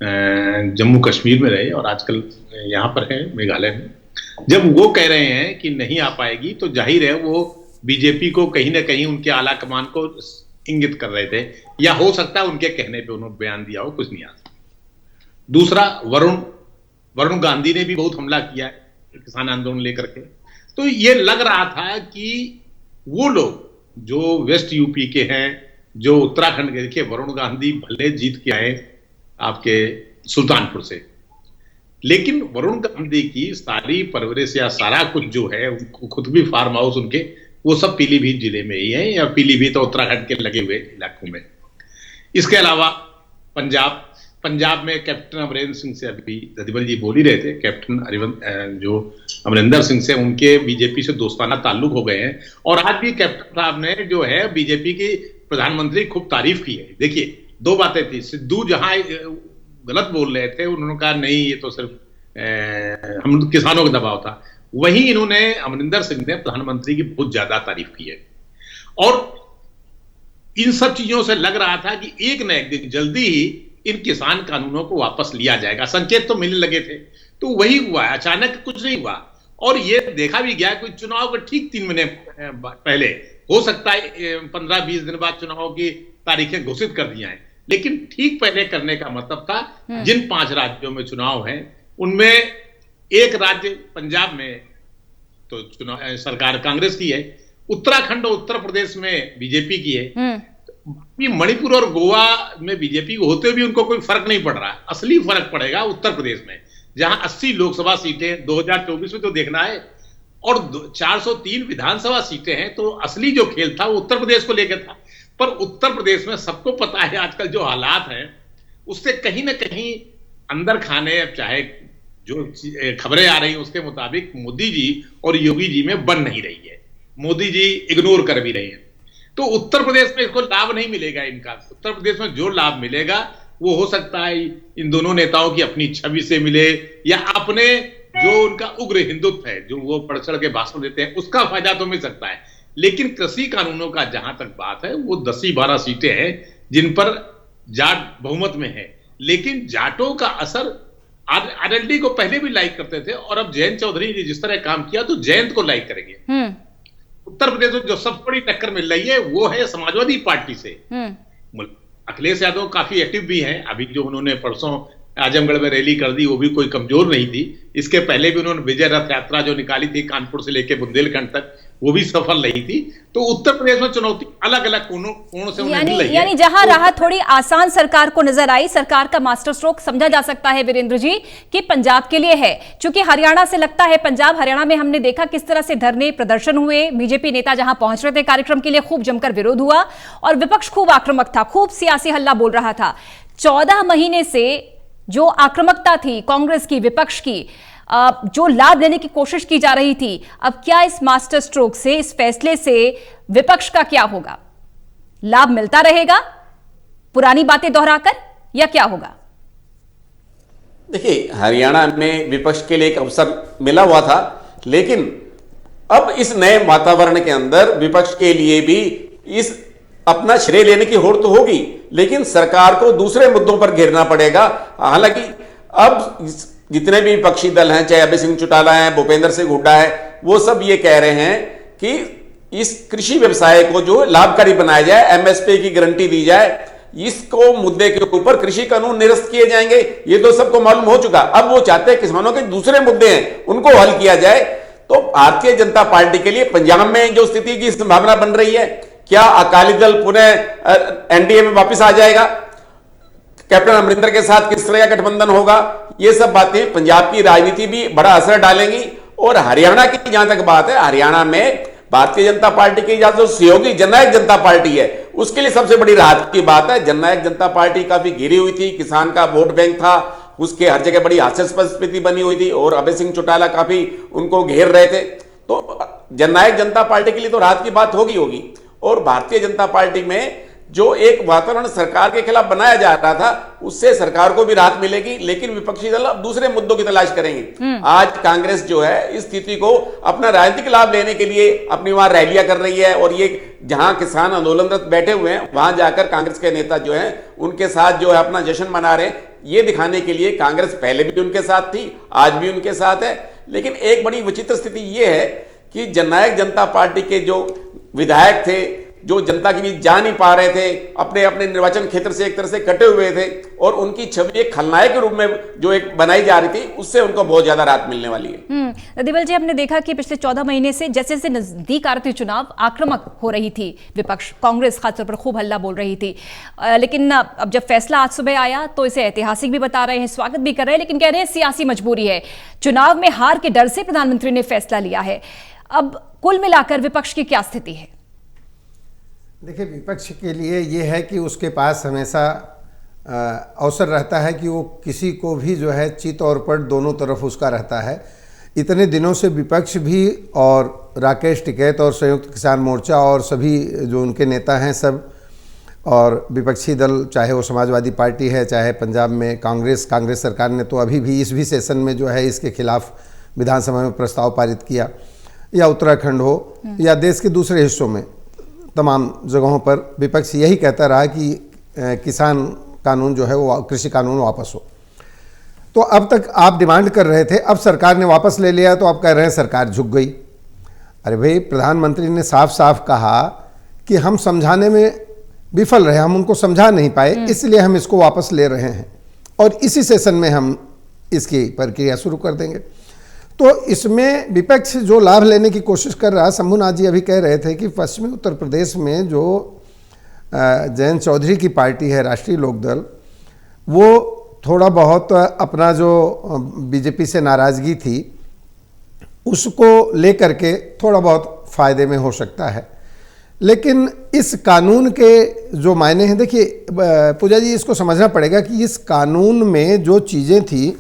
जम्मू कश्मीर में रहे और आजकल यहाँ पर है मेघालय में। जब वो कह रहे हैं कि नहीं आ पाएगी तो जाहिर है वो बीजेपी को कहीं ना कहीं उनके आला कमान को इंगित कर रहे थे, या हो सकता है उनके कहने पे उन्होंने बयान दिया हो, कुछ नहीं आ सकता। दूसरा, वरुण गांधी ने भी बहुत हमला किया है किसान आंदोलन लेकर के। तो ये लग रहा था कि वो लोग जो वेस्ट यूपी के हैं, जो उत्तराखंड के, देखिए वरुण गांधी भले जीत के आए आपके सुल्तानपुर से, लेकिन वरुण गांधी की सारी परवरिश या सारा कुछ जो है, खुद भी फार्म हाउस उनके वो सब पीलीभीत जिले में ही है, या पीलीभीत और उत्तराखंड के लगे हुए इलाकों में। इसके अलावा पंजाब में कैप्टन अमरिंदर सिंह से अभी ददिबल जी बोल ही रहे थे, कैप्टन जो अमरिंदर सिंह से उनके बीजेपी से दोस्ताना ताल्लुक हो गए हैं। और आज भी कैप्टन साहब ने जो है बीजेपी की प्रधानमंत्री खूब तारीफ की है। देखिए, दो बातें थी। सिद्धू जहां गलत बोल रहे थे, उन्होंने कहा नहीं ये तो सिर्फ हम किसानों का दबाव था, वहीं इन्होंने अमरिंदर सिंह ने प्रधानमंत्री की बहुत ज्यादा तारीफ की है। और इन सब चीजों से लग रहा था कि एक न एक दिन जल्दी ही इन किसान कानूनों को वापस लिया जाएगा, संकेत तो मिलने लगे थे। तो वही हुआ, अचानक कुछ नहीं हुआ। और ये देखा भी गया कि चुनाव के ठीक 3 महीने पहले, हो सकता है 15-20 दिन बाद चुनाव की तारीखें घोषित कर दिया है, लेकिन ठीक पहले करने का मतलब था जिन 5 राज्यों में चुनाव हैं उनमें एक राज्य पंजाब में तो चुनाव सरकार कांग्रेस की है, उत्तराखंड और उत्तर प्रदेश में बीजेपी की है, मणिपुर और गोवा में बीजेपी होते भी उनको कोई फर्क नहीं पड़ रहा। असली फर्क पड़ेगा उत्तर प्रदेश में, जहां 80 लोकसभा सीटें 2024 में तो देखना है और 403 विधानसभा सीटें हैं। तो असली जो खेल था वो उत्तर प्रदेश को लेकर था। पर उत्तर प्रदेश में सबको पता है आजकल जो हालात हैं उससे कहीं ना कहीं अंदर खाने, चाहे जो खबरें आ रही हैं उसके मुताबिक मोदी जी और योगी जी में बन नहीं रही है, मोदी जी इग्नोर कर भी रहे हैं। तो उत्तर प्रदेश में इसको लाभ नहीं मिलेगा इनका। उत्तर प्रदेश में जो लाभ मिलेगा वो हो सकता है इन दोनों नेताओं की अपनी छवि से मिले, या अपने जो उनका उग्र हिंदुत्व है जो वो बढ़ चढ़ के भाषण देते हैं उसका फायदा तो मिल सकता है। लेकिन कृषि कानूनों का जहां तक बात है वो 10-12 सीटें हैं जिन पर जाट बहुमत में है, लेकिन जाटों का असर आरएलडी को पहले भी लाइक करते थे और अब जयंत चौधरी ने जिस तरह काम किया तो जयंत को लाइक करेंगे। उत्तर प्रदेश में जो सबसे बड़ी टक्कर मिल रही है वो है समाजवादी पार्टी से। अखिलेश यादव काफी एक्टिव भी हैं। अभी जो उन्होंने परसों आजमगढ़ में रैली कर दी वो भी कोई कमजोर नहीं थी। इसके पहले भी उन्होंने विजय रथ यात्रा जो निकाली थी कानपुर से लेकर बुंदेलखंड तक, वो भी सफल रही थी। तो उत्तर प्रदेश में चुनौती अलग अलग कोणों से उन्हें मिल रही है। यानी जहां राहत थोड़ी आसान सरकार को नजर आई, सरकार का मास्टर स्ट्रोक समझा जा सकता है वीरेंद्र जी कि पंजाब के लिए है, क्योंकि हरियाणा से लगता है पंजाब हरियाणा में हमने देखा किस तरह से धरने प्रदर्शन हुए, बीजेपी नेता जहां पहुंच रहे थे कार्यक्रम के लिए खूब जमकर विरोध हुआ और विपक्ष खूब आक्रामक था, खूब सियासी हल्ला बोल रहा था। 14 महीने से जो आक्रामकता थी कांग्रेस की, विपक्ष की, जो लाभ लेने की कोशिश की जा रही थी, अब क्या इस मास्टर स्ट्रोक से, इस फैसले से विपक्ष का क्या होगा? लाभ मिलता रहेगा पुरानी बातें दोहराकर, या क्या होगा? देखिए, हरियाणा में विपक्ष के लिए एक अवसर मिला हुआ था, लेकिन अब इस नए वातावरण के अंदर विपक्ष के लिए भी इस अपना श्रेय लेने की होड़ तो होगी, लेकिन सरकार को दूसरे मुद्दों पर घेरना पड़ेगा। हालांकि अब जितने भी विपक्षी दल हैं, चाहे अभय सिंह चौटाला है, भूपेंद्र सिंह हुड्डा है, वो सब ये कह रहे हैं कि इस कृषि व्यवसाय को जो लाभकारी बनाया जाए, एमएसपी की गारंटी दी जाए, इसको मुद्दे के ऊपर कृषि कानून निरस्त किए जाएंगे। ये तो सबको मालूम हो चुका। अब वो चाहते हैं किसानों के दूसरे मुद्दे हैं उनको हल किया जाए। तो भारतीय जनता पार्टी के लिए पंजाब में जो स्थिति की संभावना बन रही है, क्या अकाली दल पुनः एनडीए में वापस आ जाएगा, कैप्टन अमरिंदर के साथ किस तरह का गठबंधन होगा, ये सब बातें पंजाब की राजनीति भी बड़ा असर डालेंगी। और हरियाणा की जहां तक बात है, हरियाणा में भारतीय जनता पार्टी की जो सहयोगी जननायक जनता पार्टी है उसके लिए सबसे बड़ी राहत की बात है। जननायक जनता पार्टी काफी घिरी हुई थी, किसान का वोट बैंक था, उसके हर जगह बड़ी हास्यास्पद स्थिति बनी हुई थी और अभय सिंह चौटाला काफी उनको घेर रहे थे। तो जननायक जनता पार्टी के लिए तो राहत की बात होगी। और भारतीय जनता पार्टी में जो एक वातावरण सरकार के खिलाफ बनाया जा रहा था उससे सरकार को भी राहत मिलेगी, लेकिन विपक्षी दल अब दूसरे मुद्दों की तलाश करेंगे। आज कांग्रेस जो है इस स्थिति को अपना राजनीतिक लाभ लेने के लिए अपनी वहां रैलियां कर रही है और ये जहां किसान आंदोलनरत बैठे हुए हैं वहां जाकर कांग्रेस के नेता जो है उनके साथ जो है अपना जश्न मना रहे हैं। ये दिखाने के लिए कांग्रेस पहले भी उनके साथ थी, आज भी उनके साथ है। लेकिन एक बड़ी विचित्र स्थिति यह है कि जननायक जनता पार्टी के जो विधायक थे, जो जनता के बीच जा नहीं पा रहे थे, अपने अपने निर्वाचन क्षेत्र से एक तरह से कटे हुए थे और उनकी छवि एक खलनायक के रूप में जो एक बनाई जा रही थी उससे उनको बहुत ज्यादा राहत मिलने वाली है। ददीबल जी, हमने देखा कि पिछले 14 महीने से जैसे जैसे नजदीक आ रहे थे चुनाव, आक्रामक हो रही थी विपक्ष, कांग्रेस खासतौर पर खूब हल्ला बोल रही थी। लेकिन अब जब फैसला आज सुबह आया तो इसे ऐतिहासिक भी बता रहे हैं, स्वागत भी कर रहे हैं, लेकिन कह रहे हैं सियासी मजबूरी है। चुनाव में हार के डर से प्रधानमंत्री ने फैसला लिया है। अब कुल मिलाकर विपक्ष की क्या स्थिति है? देखिए, विपक्ष के लिए ये है कि उसके पास हमेशा अवसर रहता है कि वो किसी को भी जो है चित और पट दोनों तरफ उसका रहता है। इतने दिनों से विपक्ष भी और राकेश टिकैत और संयुक्त किसान मोर्चा और सभी जो उनके नेता हैं सब, और विपक्षी दल चाहे वो समाजवादी पार्टी है चाहे पंजाब में कांग्रेस सरकार ने तो अभी भी इस भी सेशन में जो है इसके खिलाफ विधानसभा में प्रस्ताव पारित किया, या उत्तराखंड हो या देश के दूसरे हिस्सों में तमाम जगहों पर विपक्ष यही कहता रहा कि किसान कानून जो है वो कृषि कानून वापस हो। तो अब तक आप डिमांड कर रहे थे, अब सरकार ने वापस ले लिया तो आप कह रहे हैं सरकार झुक गई। अरे भाई, प्रधानमंत्री ने साफ साफ कहा कि हम समझाने में विफल रहे, हम उनको समझा नहीं पाए, इसलिए हम इसको वापस ले रहे हैं और इसी सेशन में हम इसकी प्रक्रिया शुरू कर देंगे। तो इसमें विपक्ष जो लाभ लेने की कोशिश कर रहा है, शंभुनाथ जी अभी कह रहे थे कि पश्चिमी उत्तर प्रदेश में जो जयंत चौधरी की पार्टी है राष्ट्रीय लोकदल, वो थोड़ा बहुत अपना जो बीजेपी से नाराज़गी थी उसको लेकर के थोड़ा बहुत फ़ायदे में हो सकता है। लेकिन इस कानून के जो मायने हैं, देखिए पूजा जी, इसको समझना पड़ेगा कि इस कानून में जो चीज़ें थी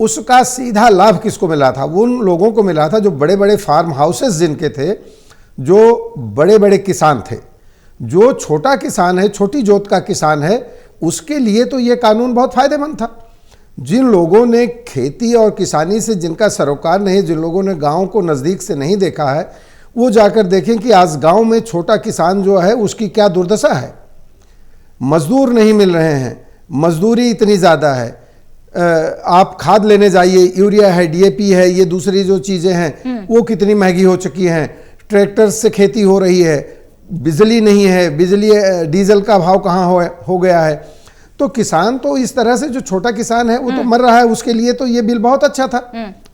उसका सीधा लाभ किसको मिला था? वो उन लोगों को मिला था जो बड़े बड़े फार्म हाउसेस जिनके थे, जो बड़े बड़े किसान थे। जो छोटा किसान है, छोटी जोत का किसान है, उसके लिए तो ये कानून बहुत फायदेमंद था। जिन लोगों ने खेती और किसानी से जिनका सरोकार नहीं, जिन लोगों ने गांव को नज़दीक से नहीं देखा है, वो जाकर देखें कि आज गांव में छोटा किसान जो है उसकी क्या दुर्दशा है। मजदूर नहीं मिल रहे हैं, मजदूरी इतनी ज़्यादा है, आप खाद लेने जाइए, यूरिया है, डीएपी है, ये दूसरी जो चीज़ें हैं वो कितनी महंगी हो चुकी हैं, ट्रैक्टर से खेती हो रही है, बिजली नहीं है, बिजली डीजल का भाव कहाँ हो गया है। तो किसान तो इस तरह से जो छोटा किसान है वो तो मर रहा है, उसके लिए तो ये बिल बहुत अच्छा था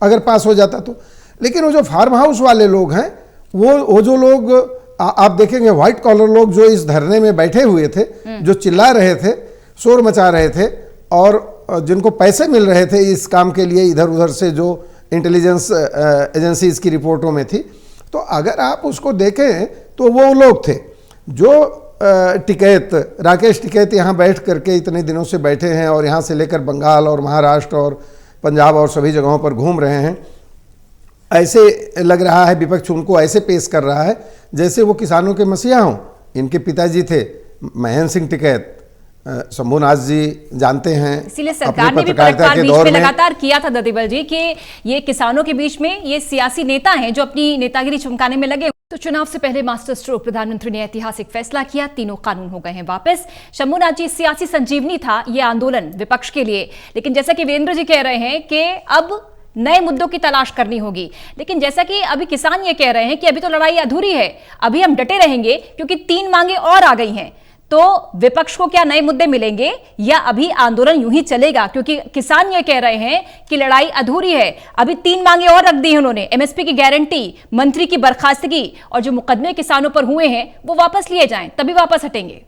अगर पास हो जाता तो। लेकिन वो जो फार्म हाउस वाले लोग हैं, वो जो लोग आप देखेंगे व्हाइट कॉलर लोग जो इस धरने में बैठे हुए थे, जो चिल्ला रहे थे, शोर मचा रहे थे और जिनको पैसे मिल रहे थे इस काम के लिए इधर उधर से जो इंटेलिजेंस एजेंसीज की रिपोर्टों में थी, तो अगर आप उसको देखें तो वो लोग थे जो राकेश टिकैत यहाँ बैठ करके इतने दिनों से बैठे हैं और यहाँ से लेकर बंगाल और महाराष्ट्र और पंजाब और सभी जगहों पर घूम रहे हैं। ऐसे लग रहा है विपक्ष उनको ऐसे पेश कर रहा है जैसे वो किसानों के मसीहा हों। इनके पिताजी थे महेंद्र सिंह टिकैत, शंभुनाथ जी जानते हैं, इसीलिए सरकार ने भी पलटवार बीच में लगातार किया था ददीबल जी कि ये किसानों के बीच में ये सियासी नेता हैं जो अपनी नेतागिरी चमकाने में लगे। तो चुनाव से पहले मास्टर स्ट्रोक प्रधानमंत्री ने ऐतिहासिक फैसला किया, तीनों कानून हो गए हैं वापस। शंभुनाथ जी, सियासी संजीवनी था ये आंदोलन विपक्ष के लिए, लेकिन जैसा कि वीरेंद्र जी कह रहे हैं कि अब नए मुद्दों की तलाश करनी होगी। लेकिन जैसा कि अभी किसान ये कह रहे हैं कि अभी तो लड़ाई अधूरी है, अभी हम डटे रहेंगे क्योंकि 3 मांगे और आ गई हैं। तो विपक्ष को क्या नए मुद्दे मिलेंगे या अभी आंदोलन यूं ही चलेगा? क्योंकि किसान ये कह रहे हैं कि लड़ाई अधूरी है, अभी 3 मांगे और रख दी हैं उन्होंने, एमएसपी की गारंटी, मंत्री की बर्खास्तगी और जो मुकदमे किसानों पर हुए हैं वो वापस लिए जाएं, तभी वापस हटेंगे।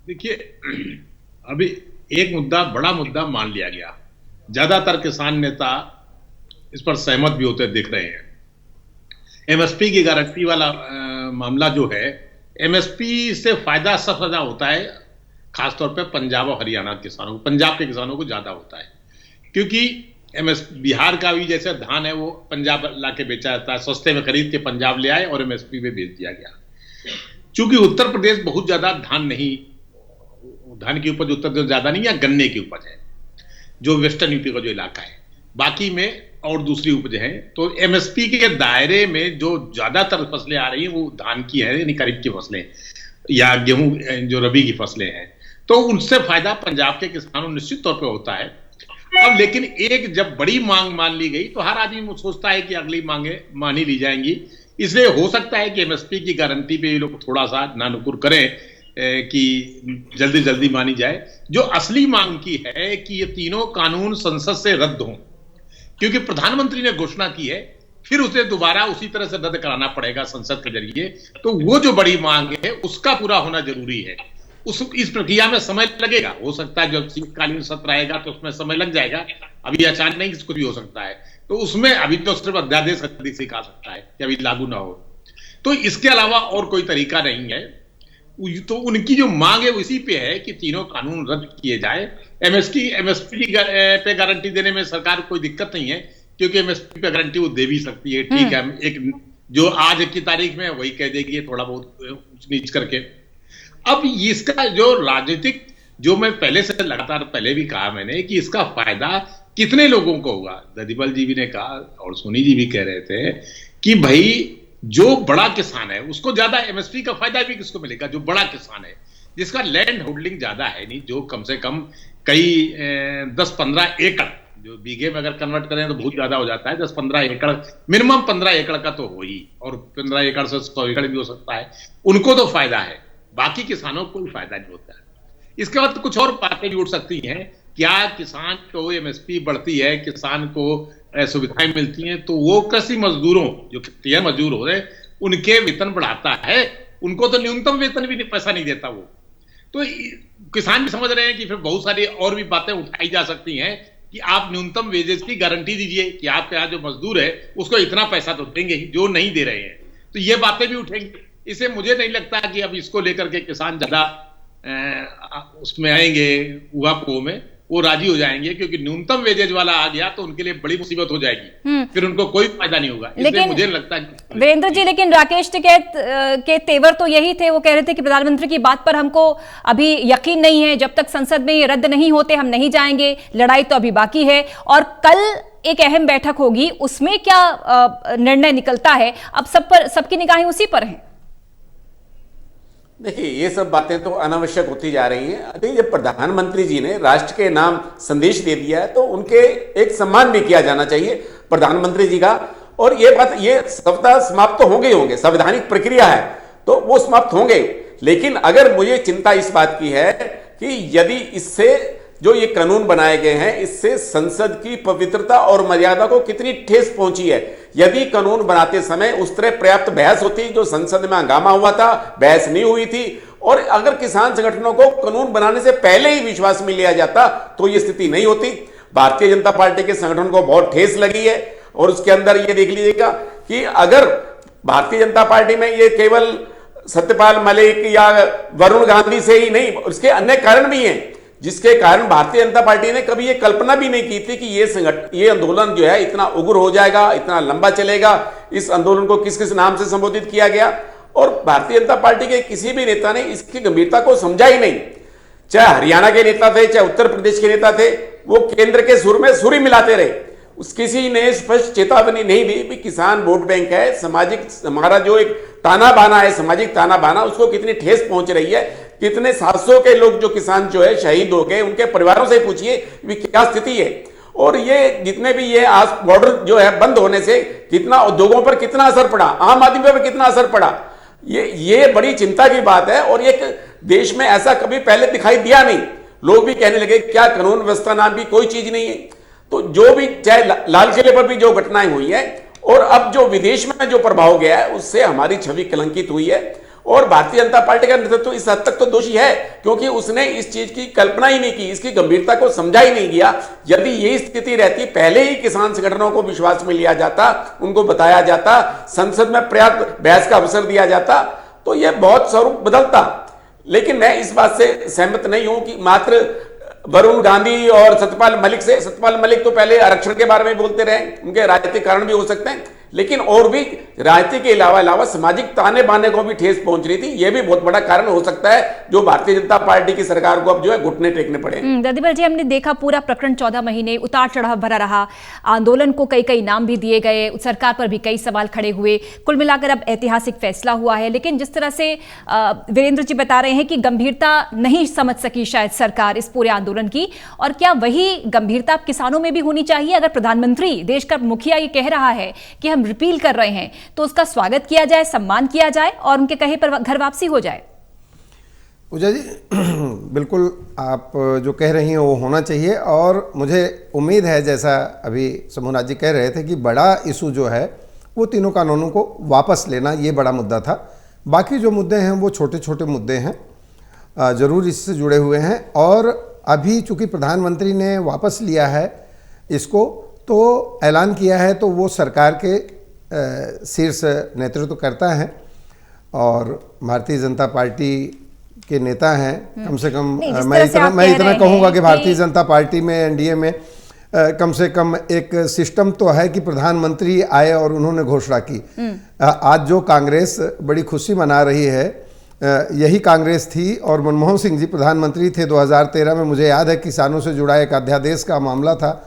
देखिए, अभी एक मुद्दा, बड़ा मुद्दा मान लिया गया, ज्यादातर किसान नेता इस पर सहमत भी होते दिख रहे हैं। एमएसपी की गारंटी वाला मामला जो है, एमएसपी से फायदा सबसे ज्यादा होता है खासतौर पे पंजाब और हरियाणा के किसानों को, पंजाब के किसानों को ज्यादा होता है, क्योंकि बिहार का भी जैसे धान है वो पंजाब लाके बेचा जाता है, सस्ते में खरीद के पंजाब ले आए और एमएसपी पे बेच दिया गया। चूंकि उत्तर प्रदेश बहुत ज्यादा धान की उपज उत्तर प्रदेश ज्यादा नहीं, या गन्ने की उपज है जो वेस्टर्न यूपी का जो इलाका है, बाकी में और दूसरी उपज है। तो एमएसपी के दायरे में जो ज्यादातर फसलें आ रही हैं वो धान की है, यानी खरीफ की फसलें या गेहूं जो रबी की फसलें हैं, तो उनसे फायदा पंजाब के किसानों निश्चित तौर पे होता है। अब लेकिन एक जब बड़ी मांग मान ली गई तो हर आदमी सोचता है कि अगली मांगे मान ही ली जाएंगी, इसलिए हो सकता है कि एमएसपी की गारंटी पे ये लोग थोड़ा सा नानुकुर करें कि जल्दी जल्दी मानी जाए। जो असली मांग की है कि ये तीनों कानून संसद से रद्द हों, क्योंकि प्रधानमंत्री ने घोषणा की है, फिर उसे दोबारा उसी तरह से रद्द कराना पड़ेगा संसद के जरिए। तो वो जो बड़ी मांग है उसका पूरा होना जरूरी है। इस प्रक्रिया में समय लगेगा, हो सकता है जब शीतकालीन सत्र आएगा तो उसमें समय लग जाएगा, अभी अचानक नहीं, कुछ भी हो सकता है। तो उसमें अभी तो सिर्फ अध्यादेश सिखा सकता है कि अभी लागू ना हो, तो इसके अलावा और कोई तरीका नहीं है। तो उनकी जो मांग है वो इसी पे है कि तीनों कानून रद्द किए जाए। एमएसपी पे गारंटी देने में सरकार को कोई दिक्कत नहीं है, क्योंकि एमएसपी पे गारंटी वो दे भी सकती है, ठीक है, एक जो आज की तारीख में वही कह देगी थोड़ा बहुत ऊंच नीच करके। अब इसका जो राजनीतिक, जो मैं पहले से लगातार पहले भी कहा मैंने कि इसका फायदा कितने लोगों को होगा। ददीपाल जी भी ने कहा और सोनी जी भी कह रहे थे कि भाई जो बड़ा किसान है उसको ज्यादा एमएसपी का फायदा भी किसको मिलेगा, जो बड़ा किसान है, जिसका लैंड होल्डिंग ज्यादा है, नहीं, जो कम से कम कई 10-15 एकड़, जो बीघे में अगर कन्वर्ट करें तो बहुत ज्यादा हो जाता है, 10-15 एकड़, मिनिमम 15 एकड़ का तो हो ही, और 15 एकड़ से 100 एकड़ भी हो सकता है, उनको तो फायदा है, बाकी किसानों को कोई फायदा नहीं होता है। इसके बाद कुछ और बातें भी उठ सकती हैं, क्या किसान को एमएसपी बढ़ती है, किसान को सुविधाएं मिलती हैं, तो वो कृषि मजदूरों, जो खेतिहर मजदूर हो रहे, उनके वेतन बढ़ाता है, उनको तो न्यूनतम वेतन भी पैसा नहीं देता वो। तो किसान भी समझ रहे हैं कि फिर बहुत सारी और भी बातें उठाई जा सकती हैं कि आप न्यूनतम वेजेस की गारंटी दीजिए कि आपके यहाँ जो मजदूर है उसको इतना पैसा तो देंगे ही, जो नहीं दे रहे हैं। तो ये बातें भी उठेंगी। इसे मुझे नहीं लगता कि अब इसको लेकर के किसान ज्यादा उसमें आएंगे, उहापोह में वो राजी हो जाएंगे, क्योंकि न्यूनतम वेजेज वाला आ गया तो उनके लिए बड़ी मुसीबत हो जाएगी, फिर उनको कोई फायदा नहीं होगा। इसलिए मुझे लगता है वीरेंद्र जी, लेकिन राकेश टिकैत के तेवर तो यही थे, वो कह रहे थे कि प्रधानमंत्री की बात पर हमको अभी यकीन नहीं है, जब तक संसद में ये रद्द नहीं होते हम नहीं जाएंगे, लड़ाई तो अभी बाकी है, और कल एक अहम बैठक होगी, उसमें क्या निर्णय निकलता है, अब सबकी निगाहें उसी पर हैं। देखिए, ये सब बातें तो अनावश्यक होती जा रही हैं। अभी जब प्रधानमंत्री जी ने राष्ट्र के नाम संदेश दे दिया है तो उनके एक सम्मान भी किया जाना चाहिए प्रधानमंत्री जी का। और ये बात, ये सप्ताह समाप्त तो होंगे, संवैधानिक प्रक्रिया है तो वो समाप्त होंगे। लेकिन अगर मुझे चिंता इस बात की है कि यदि इससे जो ये कानून बनाए गए हैं, इससे संसद की पवित्रता और मर्यादा को कितनी ठेस पहुंची है। यदि कानून बनाते समय उस तरह पर्याप्त बहस होती, जो संसद में हंगामा हुआ था, बहस नहीं हुई थी, और अगर किसान संगठनों को कानून बनाने से पहले ही विश्वास में लिया जाता तो ये स्थिति नहीं होती। भारतीय जनता पार्टी के संगठन को बहुत ठेस लगी है, और उसके अंदर ये देख लीजिएगा कि अगर भारतीय जनता पार्टी में ये केवल सत्यपाल मलिक या वरुण गांधी से ही नहीं, उसके अन्य कारण भी हैं जिसके कारण भारतीय जनता पार्टी ने कभी ये कल्पना भी नहीं की थी कि ये आंदोलन जो है इतना उग्र हो जाएगा, इतना लंबा चलेगा। इस आंदोलन को किस किस नाम से संबोधित किया गया, और भारतीय जनता पार्टी के किसी भी नेता ने इसकी गंभीरता को समझा ही नहीं। चाहे हरियाणा के नेता थे, चाहे उत्तर प्रदेश के नेता थे, वो केंद्र के सुर में सुर ही मिलाते रहे। किसी ने स्पष्ट चेतावनी नहीं दी कि किसान वोट बैंक है, सामाजिक हमारा जो एक ताना बाना है, सामाजिक ताना बाना, उसको कितनी ठेस पहुंच रही है। कितने 700 के लोग जो किसान जो है शहीद हो गए, उनके परिवारों से पूछिए कि क्या स्थिति है। और ये जितने भी ये आज बॉर्डर जो है बंद होने से कितना उद्योगों पर कितना असर पड़ा, आम आदमी पर कितना असर पड़ा, ये बड़ी चिंता की बात है। और एक देश में ऐसा कभी पहले दिखाई दिया नहीं। लोग भी कहने लगे क्या कानून व्यवस्था नाम की कोई चीज नहीं है। तो जो भी, चाहे लाल किले पर भी जो घटनाएं हुई है, और अब जो विदेश में जो प्रभाव गया है, उससे हमारी छवि कलंकित हुई है। और भारतीय जनता पार्टी का नेतृत्व इस हद तक तो दोषी है, क्योंकि उसने इस चीज की कल्पना ही नहीं की, इसकी गंभीरता को समझा ही नहीं गया। यदि यही स्थिति रहती, पहले ही किसान संगठनों को विश्वास में लिया जाता, उनको बताया जाता, संसद में पर्याप्त बहस का अवसर दिया जाता, तो यह बहुत स्वरूप बदलता। लेकिन मैं इस बात से सहमत नहीं हूं कि मात्र वरुण गांधी और सत्यपाल मलिक तो पहले आरक्षण के बारे में बोलते रहे, उनके राजनीतिक कारण भी हो सकते हैं, लेकिन और भी राजनीति के अलावा सामाजिक ताने बाने को भी ठेस पहुंच रही थी। यह भी बहुत बड़ा कारण हो सकता है जो भारतीय जनता पार्टी की सरकार को अब जो है घुटने टेकने पड़े। ददीबल जी, हमने देखा पूरा प्रकरण 14 महीने उतार चढ़ाव भरा रहा, आंदोलन को कई नाम भी दिए गए, सरकार पर भी कई सवाल खड़े हुए। कुल मिलाकर अब ऐतिहासिक फैसला हुआ है, लेकिन जिस तरह से वीरेंद्र जी बता रहे हैं कि गंभीरता नहीं समझ सकी शायद सरकार इस पूरे आंदोलन की, और क्या वही गंभीरता किसानों में भी होनी चाहिए? अगर प्रधानमंत्री, देश का मुखिया ये कह रहा है कि हम रिपील कर रहे हैं, तो उसका स्वागत किया जाए, सम्मान किया जाए और उनके कहे पर घर वापसी हो जाए। पूजा जी, बिल्कुल आप जो कह रही हैं वो होना चाहिए, और मुझे उम्मीद है, जैसा अभी समूहनाथ जी कह रहे थे, कि बड़ा इशू जो है वो तीनों कानूनों को वापस लेना, ये बड़ा मुद्दा था। बाकी जो मुद्दे हैं वो छोटे छोटे मुद्दे हैं, ज़रूर इससे जुड़े हुए हैं। और अभी चूंकि प्रधानमंत्री ने वापस लिया है इसको, तो ऐलान किया है, तो वो सरकार के शीर्ष नेतृत्व करता है और भारतीय जनता पार्टी के नेता हैं। कम से कम मैं इतना कहूँगा कि भारतीय जनता पार्टी में, एनडीए में कम से कम एक सिस्टम तो है कि प्रधानमंत्री आए और उन्होंने घोषणा की। आज जो कांग्रेस बड़ी खुशी मना रही है, यही कांग्रेस थी, और मनमोहन सिंह जी प्रधानमंत्री थे 2013 में। मुझे याद है किसानों से जुड़ा एक अध्यादेश का मामला था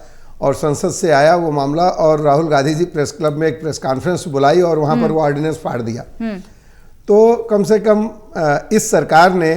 और संसद से आया वो मामला, और राहुल गांधी जी प्रेस क्लब में एक प्रेस कॉन्फ्रेंस बुलाई और वहाँ पर वो ऑर्डिनेंस फाड़ दिया। तो कम से कम इस सरकार ने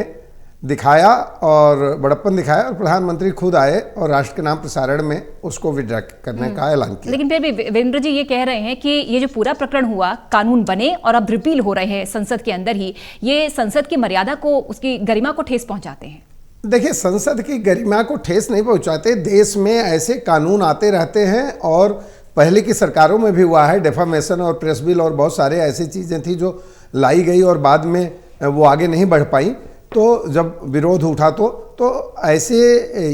दिखाया और बड़प्पन दिखाया, और प्रधानमंत्री खुद आए और राष्ट्र के नाम प्रसारण में उसको विड्रॉ करने का ऐलान किया। लेकिन फिर भी वीरेंद्र जी ये कह रहे हैं कि ये जो पूरा प्रकरण हुआ, कानून बने और अब रिपील हो रहे हैं संसद के अंदर ही, ये संसद की मर्यादा को, उसकी गरिमा को ठेस पहुंचाते हैं। देखिए, संसद की गरिमा को ठेस नहीं पहुंचाते। देश में ऐसे कानून आते रहते हैं, और पहले की सरकारों में भी हुआ है। डेफामेशन और प्रेस बिल और बहुत सारे ऐसी चीज़ें थी जो लाई गई और बाद में वो आगे नहीं बढ़ पाई, तो जब विरोध उठा तो ऐसे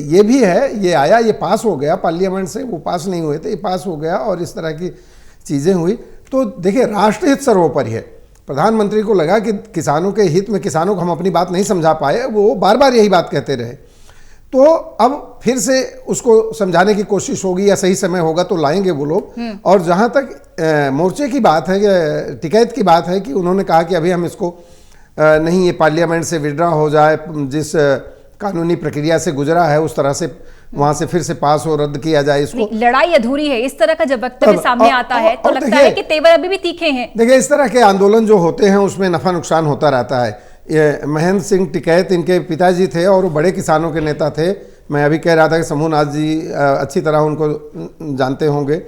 ये भी है, ये आया, ये पास हो गया पार्लियामेंट से, वो पास नहीं हुए थे, ये पास हो गया, और इस तरह की चीज़ें हुई। तो देखिए, राष्ट्रहित सर्वोपरि है। प्रधानमंत्री को लगा कि किसानों के हित में किसानों को हम अपनी बात नहीं समझा पाए, वो बार बार यही बात कहते रहे, तो अब फिर से उसको समझाने की कोशिश होगी, या सही समय होगा तो लाएंगे वो लोग। और जहाँ तक मोर्चे की बात है, टिकैत की बात है, कि उन्होंने कहा कि अभी हम इसको नहीं, ये पार्लियामेंट से विड्रॉ हो जाए, जिस कानूनी प्रक्रिया से गुजरा है उस तरह से वहां से फिर से पास हो, रद्द किया जाए इसको। लड़ाई अधूरी है, इस तरह का जब वक्तव्य सामने आता है तो लगता है कि तेवर अभी भी तीखे हैं। देखिए, इस तरह के आंदोलन जो होते हैं उसमें नफा नुकसान होता रहता है। ये महेंद्र सिंह टिकैत इनके पिताजी थे और वो बड़े किसानों के नेता थे। मैं अभी कह रहा था कि समूहनाथ जी अच्छी तरह उनको जानते होंगे।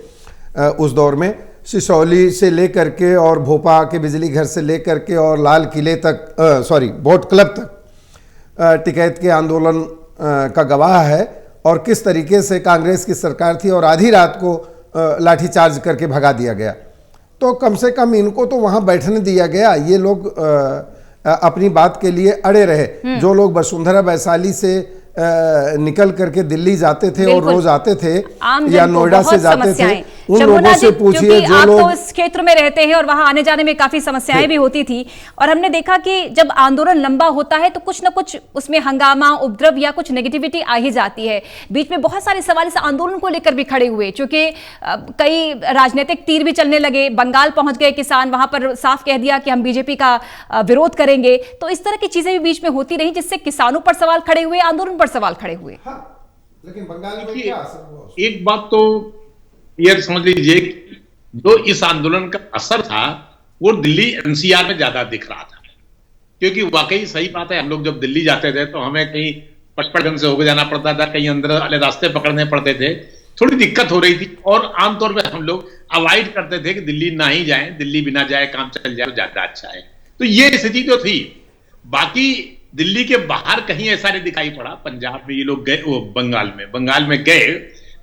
उस दौर में सिसौली से लेकर के और भोपा के बिजली घर से लेकर के और लाल किले तक, बोट क्लब तक टिकैत के आंदोलन का गवाह है, और किस तरीके से कांग्रेस की सरकार थी और आधी रात को लाठीचार्ज करके भगा दिया गया। तो कम से कम इनको तो वहाँ बैठने दिया गया। ये लोग अपनी बात के लिए अड़े रहे। जो लोग वसुंधरा वैशाली से निकल करके दिल्ली जाते थे और रोज आते थे, या नोएडा से जाते थे, उन लोगों से पूछिए जो लोग तो इस क्षेत्र में रहते हैं और वहां आने जाने में काफी समस्याएं भी होती थी। और हमने देखा कि जब आंदोलन लंबा होता है तो कुछ ना कुछ उसमें हंगामा, उपद्रव या कुछ नेगेटिविटी आ ही जाती है। बीच में बहुत सारे सवाल इस आंदोलन को लेकर भी खड़े हुए, क्योंकि कई राजनीतिक तीर भी चलने लगे। बंगाल पहुंच गए किसान, वहां पर साफ कह दिया कि हम बीजेपी का विरोध करेंगे। तो इस तरह की चीजें भी बीच में होती रही, जिससे किसानों पर सवाल खड़े हुए, आंदोलन पर सवाल खड़े हुए। हाँ, लेकिन बंगाल में क्या असर हुआ? एक बात तो ये समझ लीजिए, जो इस आंदोलन का असर था वो दिल्ली एनसीआर में ज्यादा दिख रहा था, क्योंकि वाकई सही बात है, हम लोग जब दिल्ली जाते थे तो हमें कहीं पटपटगंज से होकर जाना पड़ता था, कहीं अंदर वाले रास्ते पकड़ने पड़ते थे, थोड़ी दिक्कत हो रही थी। और आमतौर पर हम लोग अवॉइड करते थे कि दिल्ली ना ही जाए, दिल्ली बिना जाए काम चल जाए तो ज्यादा अच्छा है। तो ये स्थिति तो थी। बाकी दिल्ली के बाहर कहीं ऐसा नहीं दिखाई पड़ा। पंजाब में ये लोग गए, वो बंगाल में गए,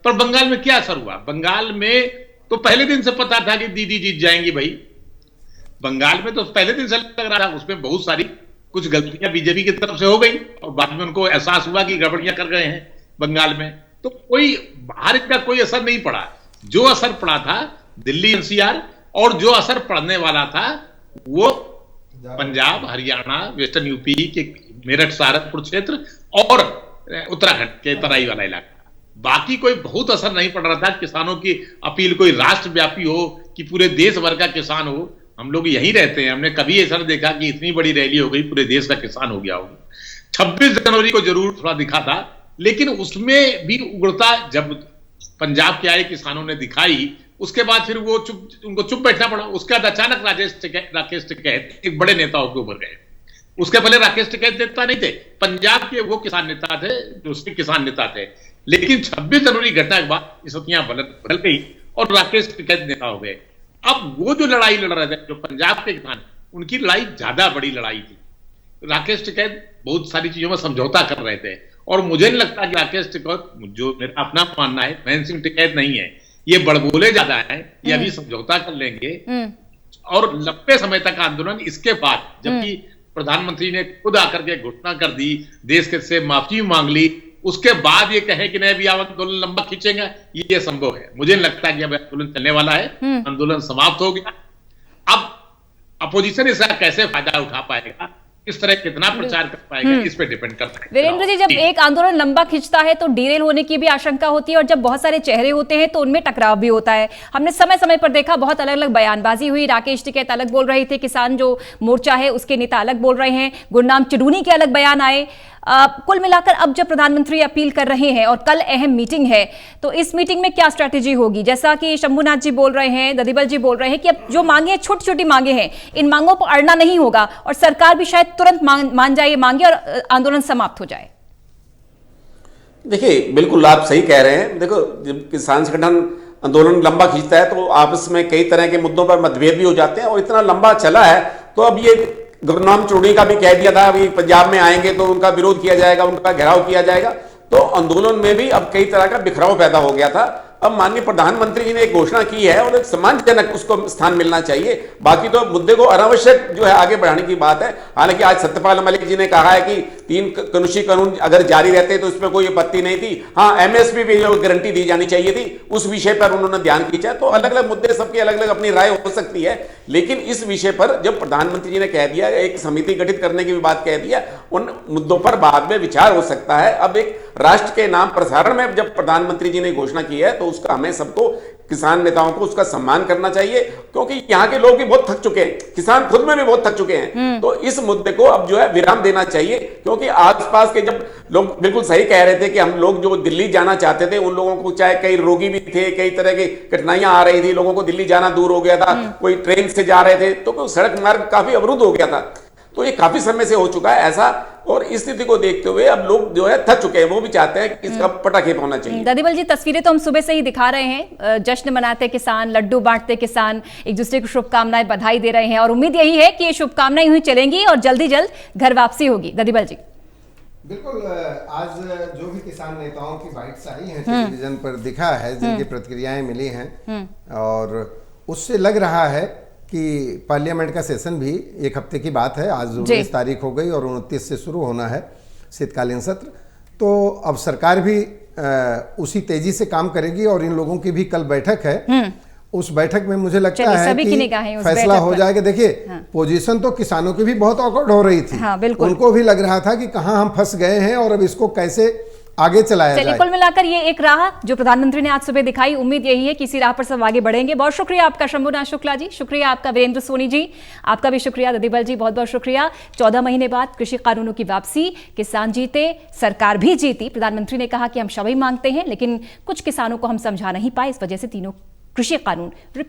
पर बंगाल में क्या असर हुआ? बंगाल में तो पहले दिन से पता था कि दीदी जीत जाएंगी भाई। बंगाल में तो पहले दिन से लग रहा था, उसमें बहुत सारी कुछ गलतियां बीजेपी की तरफ से हो गई और बाद में उनको एहसास हुआ कि गड़बड़ियां कर गए हैं बंगाल में, तो कोई बाहर का कोई असर नहीं पड़ा। जो असर पड़ा था दिल्ली एनसीआर, और जो असर पड़ने वाला था वो पंजाब, हरियाणा, वेस्टर्न यूपी के मेरठ, सहारनपुर क्षेत्र और उत्तराखंड के तराई वाला इलाका। बाकी कोई बहुत असर नहीं पड़ रहा था। किसानों की अपील कोई राष्ट्रव्यापी हो कि पूरे देश भर का किसान हो, हम लोग यहीं रहते हैं, हमने कभी ऐसा देखा कि इतनी बड़ी रैली हो गई पूरे देश का किसान हो गया होगा। 26 जनवरी को जरूर थोड़ा दिखा था, लेकिन उसमें भी उग्रता जब पंजाब के आए किसानों ने दिखाई, उसके बाद फिर वो उनको चुप बैठना पड़ा। उसके बाद अचानक राकेश टिकैत एक बड़े नेताओं के ऊपर गए। उसके पहले राकेश टिकैत नेता नहीं थे, पंजाब के वो किसान नेता थे, जो उसके किसान नेता थे, लेकिन 26 जनवरी घटना के बाद स्थितियां बदल गई और राकेश टिकैत नेता हो गए। अब वो जो लड़ाई लड़ रहे थे, जो पंजाब के किसान, उनकी लड़ाई ज्यादा बड़ी लड़ाई थी। राकेश टिकैत बहुत सारी चीजों में समझौता कर रहे थे और मुझे नहीं लगता कि राकेश टिकैत, जो मेरा अपना मानना है, महेंद्र सिंह टिकैत नहीं है, ये बड़बोले ज्यादा है, ये अभी समझौता कर लेंगे और लंबे समय तक आंदोलन। इसके बाद जबकि प्रधानमंत्री ने खुद आकर के घोषणा कर दी, देश के से माफी मांग ली, उसके बाद ये कहे कि नहीं भी आंदोलन लंबा खींचेंगे, ये संभव है? मुझे नहीं लगता कि अब आंदोलन चलने वाला है, आंदोलन समाप्त हो गया। अब अपोजिशन इसका कैसे फायदा उठा पाएगा, इस तरह कितना प्रचार कर पाएगा, इस पे डिपेंड करता है। वीरेंद्र जी, जब एक आंदोलन लंबा खिंचता है तो डीरेल होने की भी आशंका होती है और जब बहुत सारे चेहरे होते हैं तो उनमें टकराव भी होता है। हमने समय समय पर देखा, बहुत अलग अलग बयानबाजी हुई। राकेश टिकैत अलग बोल रहे थे, किसान जो मोर्चा है उसके नेता अलग बोल रहे हैं, गुरनाम चुडूनी के अलग बयान आए। कुल मिलाकर अब जब प्रधानमंत्री अपील कर रहे हैं और कल अहम मीटिंग है, तो इस मीटिंग में क्या स्ट्रैटेजी होगी? जैसा कि शंभुनाथ जी बोल रहे हैं, ददीबल जी बोल रहे हैं कि अब जो मांगे छोटी छोटी मांगे हैं, इन मांगों पर अड़ना नहीं होगा और सरकार भी शायद तुरंत मान जाए मांगे और आंदोलन समाप्त हो जाए। देखिए, बिल्कुल आप सही कह रहे हैं। देखो, जब किसान संगठन आंदोलन लंबा खींचता है तो आपस में कई तरह के मुद्दों पर मतभेद भी हो जाते हैं और इतना लंबा चला है तो अब ये गुरनाम चुडूनी का भी कह दिया था अभी पंजाब में आएंगे तो उनका विरोध किया जाएगा, उनका घेराव किया जाएगा, तो आंदोलन में भी अब कई तरह का बिखराव पैदा हो गया था। अब माननीय प्रधानमंत्री जी ने एक घोषणा की है और एक सम्मानजनक उसको स्थान मिलना चाहिए। बाकी तो मुद्दे को अनावश्यक जो है आगे बढ़ाने की बात है। हालांकि आज सत्यपाल मलिक जी ने कहा है कि 3 कृषि कानून अगर जारी रहते तो इसमें कोई आपत्ति नहीं थी। हाँ, एमएसपी भी जो गारंटी दी जानी चाहिए थी, उस विषय पर उन्होंने ध्यान खींचा। तो अलग अलग मुद्दे, सबकी अलग अलग अपनी राय हो सकती है, लेकिन इस विषय पर जब प्रधानमंत्री जी ने कह दिया, एक समिति गठित करने की भी बात कह दिया, उन मुद्दों पर बाद में विचार हो सकता है। अब एक राष्ट्र के नाम प्रसारण में जब प्रधानमंत्री जी ने घोषणा की है तो उसका हमें सबको, किसान नेताओं को उसका सम्मान करना चाहिए, क्योंकि यहाँ के लोग भी बहुत थक चुके हैं, किसान खुद में भी बहुत थक चुके हैं। तो इस मुद्दे को अब जो है विराम देना चाहिए, क्योंकि आसपास के जब लोग बिल्कुल सही कह रहे थे कि हम लोग जो दिल्ली जाना चाहते थे उन लोगों को, चाहे कई रोगी भी थे, कई तरह की कठिनाइयां आ रही थी, लोगों को दिल्ली जाना दूर हो गया था, कोई ट्रेन से जा रहे थे तो सड़क मार्ग काफी अवरुद्ध हो गया था। तो ये काफी समय से हो चुका है ऐसा, और इस स्थिति को देखते हुए अब लोग जो है थक चुके हैं, वो भी चाहते हैं कि इसका पटाखेप होना चाहिए। ददीबल जी, तस्वीरें तो हम सुबह से ही दिखा रहे हैं, जश्न मनाते किसान, लड्डू बांटते किसान, एक दूसरे को शुभकामनाएं, बधाई दे रहे हैं और उम्मीद यही है कि ये शुभकामनाएं यूं ही चलेंगी और जल्दी जल्द घर वापसी होगी। ददीबल जी, बिल्कुल, आज जो भी किसान नेताओं की बाइट्स आई हैं, टेलीविजन पर दिखा है, जिनकी प्रतिक्रियाएं मिली हैं, और उससे लग रहा है कि पार्लियामेंट का सेशन भी एक हफ्ते की बात है। आज 19 तारीख हो गई और 29 से शुरू होना है शीतकालीन सत्र। तो अब सरकार भी उसी तेजी से काम करेगी और इन लोगों की भी कल बैठक है। उस बैठक में मुझे लगता है कि फैसला हो जाएगा। देखिए, पोजीशन तो किसानों की भी बहुत ऑकवर्ड हो रही थी। हाँ, उनको भी लग रहा था कि कहां हम फंस गए हैं और अब इसको कैसे आगे चलाया जाए। कुल मिलाकर ये एक राह जो प्रधानमंत्री ने आज सुबह दिखाई, उम्मीद यही है कि इसी राह पर सब आगे बढ़ेंगे। बहुत शुक्रिया आपका शंभुनाथ शुक्ला जी, शुक्रिया आपका वीरेंद्र सोनी जी, आपका भी शुक्रिया ददीबल जी, बहुत बहुत शुक्रिया। 14 महीने बाद कृषि कानूनों की वापसी, किसान जीते, सरकार भी जीती। प्रधानमंत्री ने कहा कि हम सभी मांगते हैं, लेकिन कुछ किसानों को हम समझा नहीं पाए, इस वजह से तीनों कृषि कानून रिपीट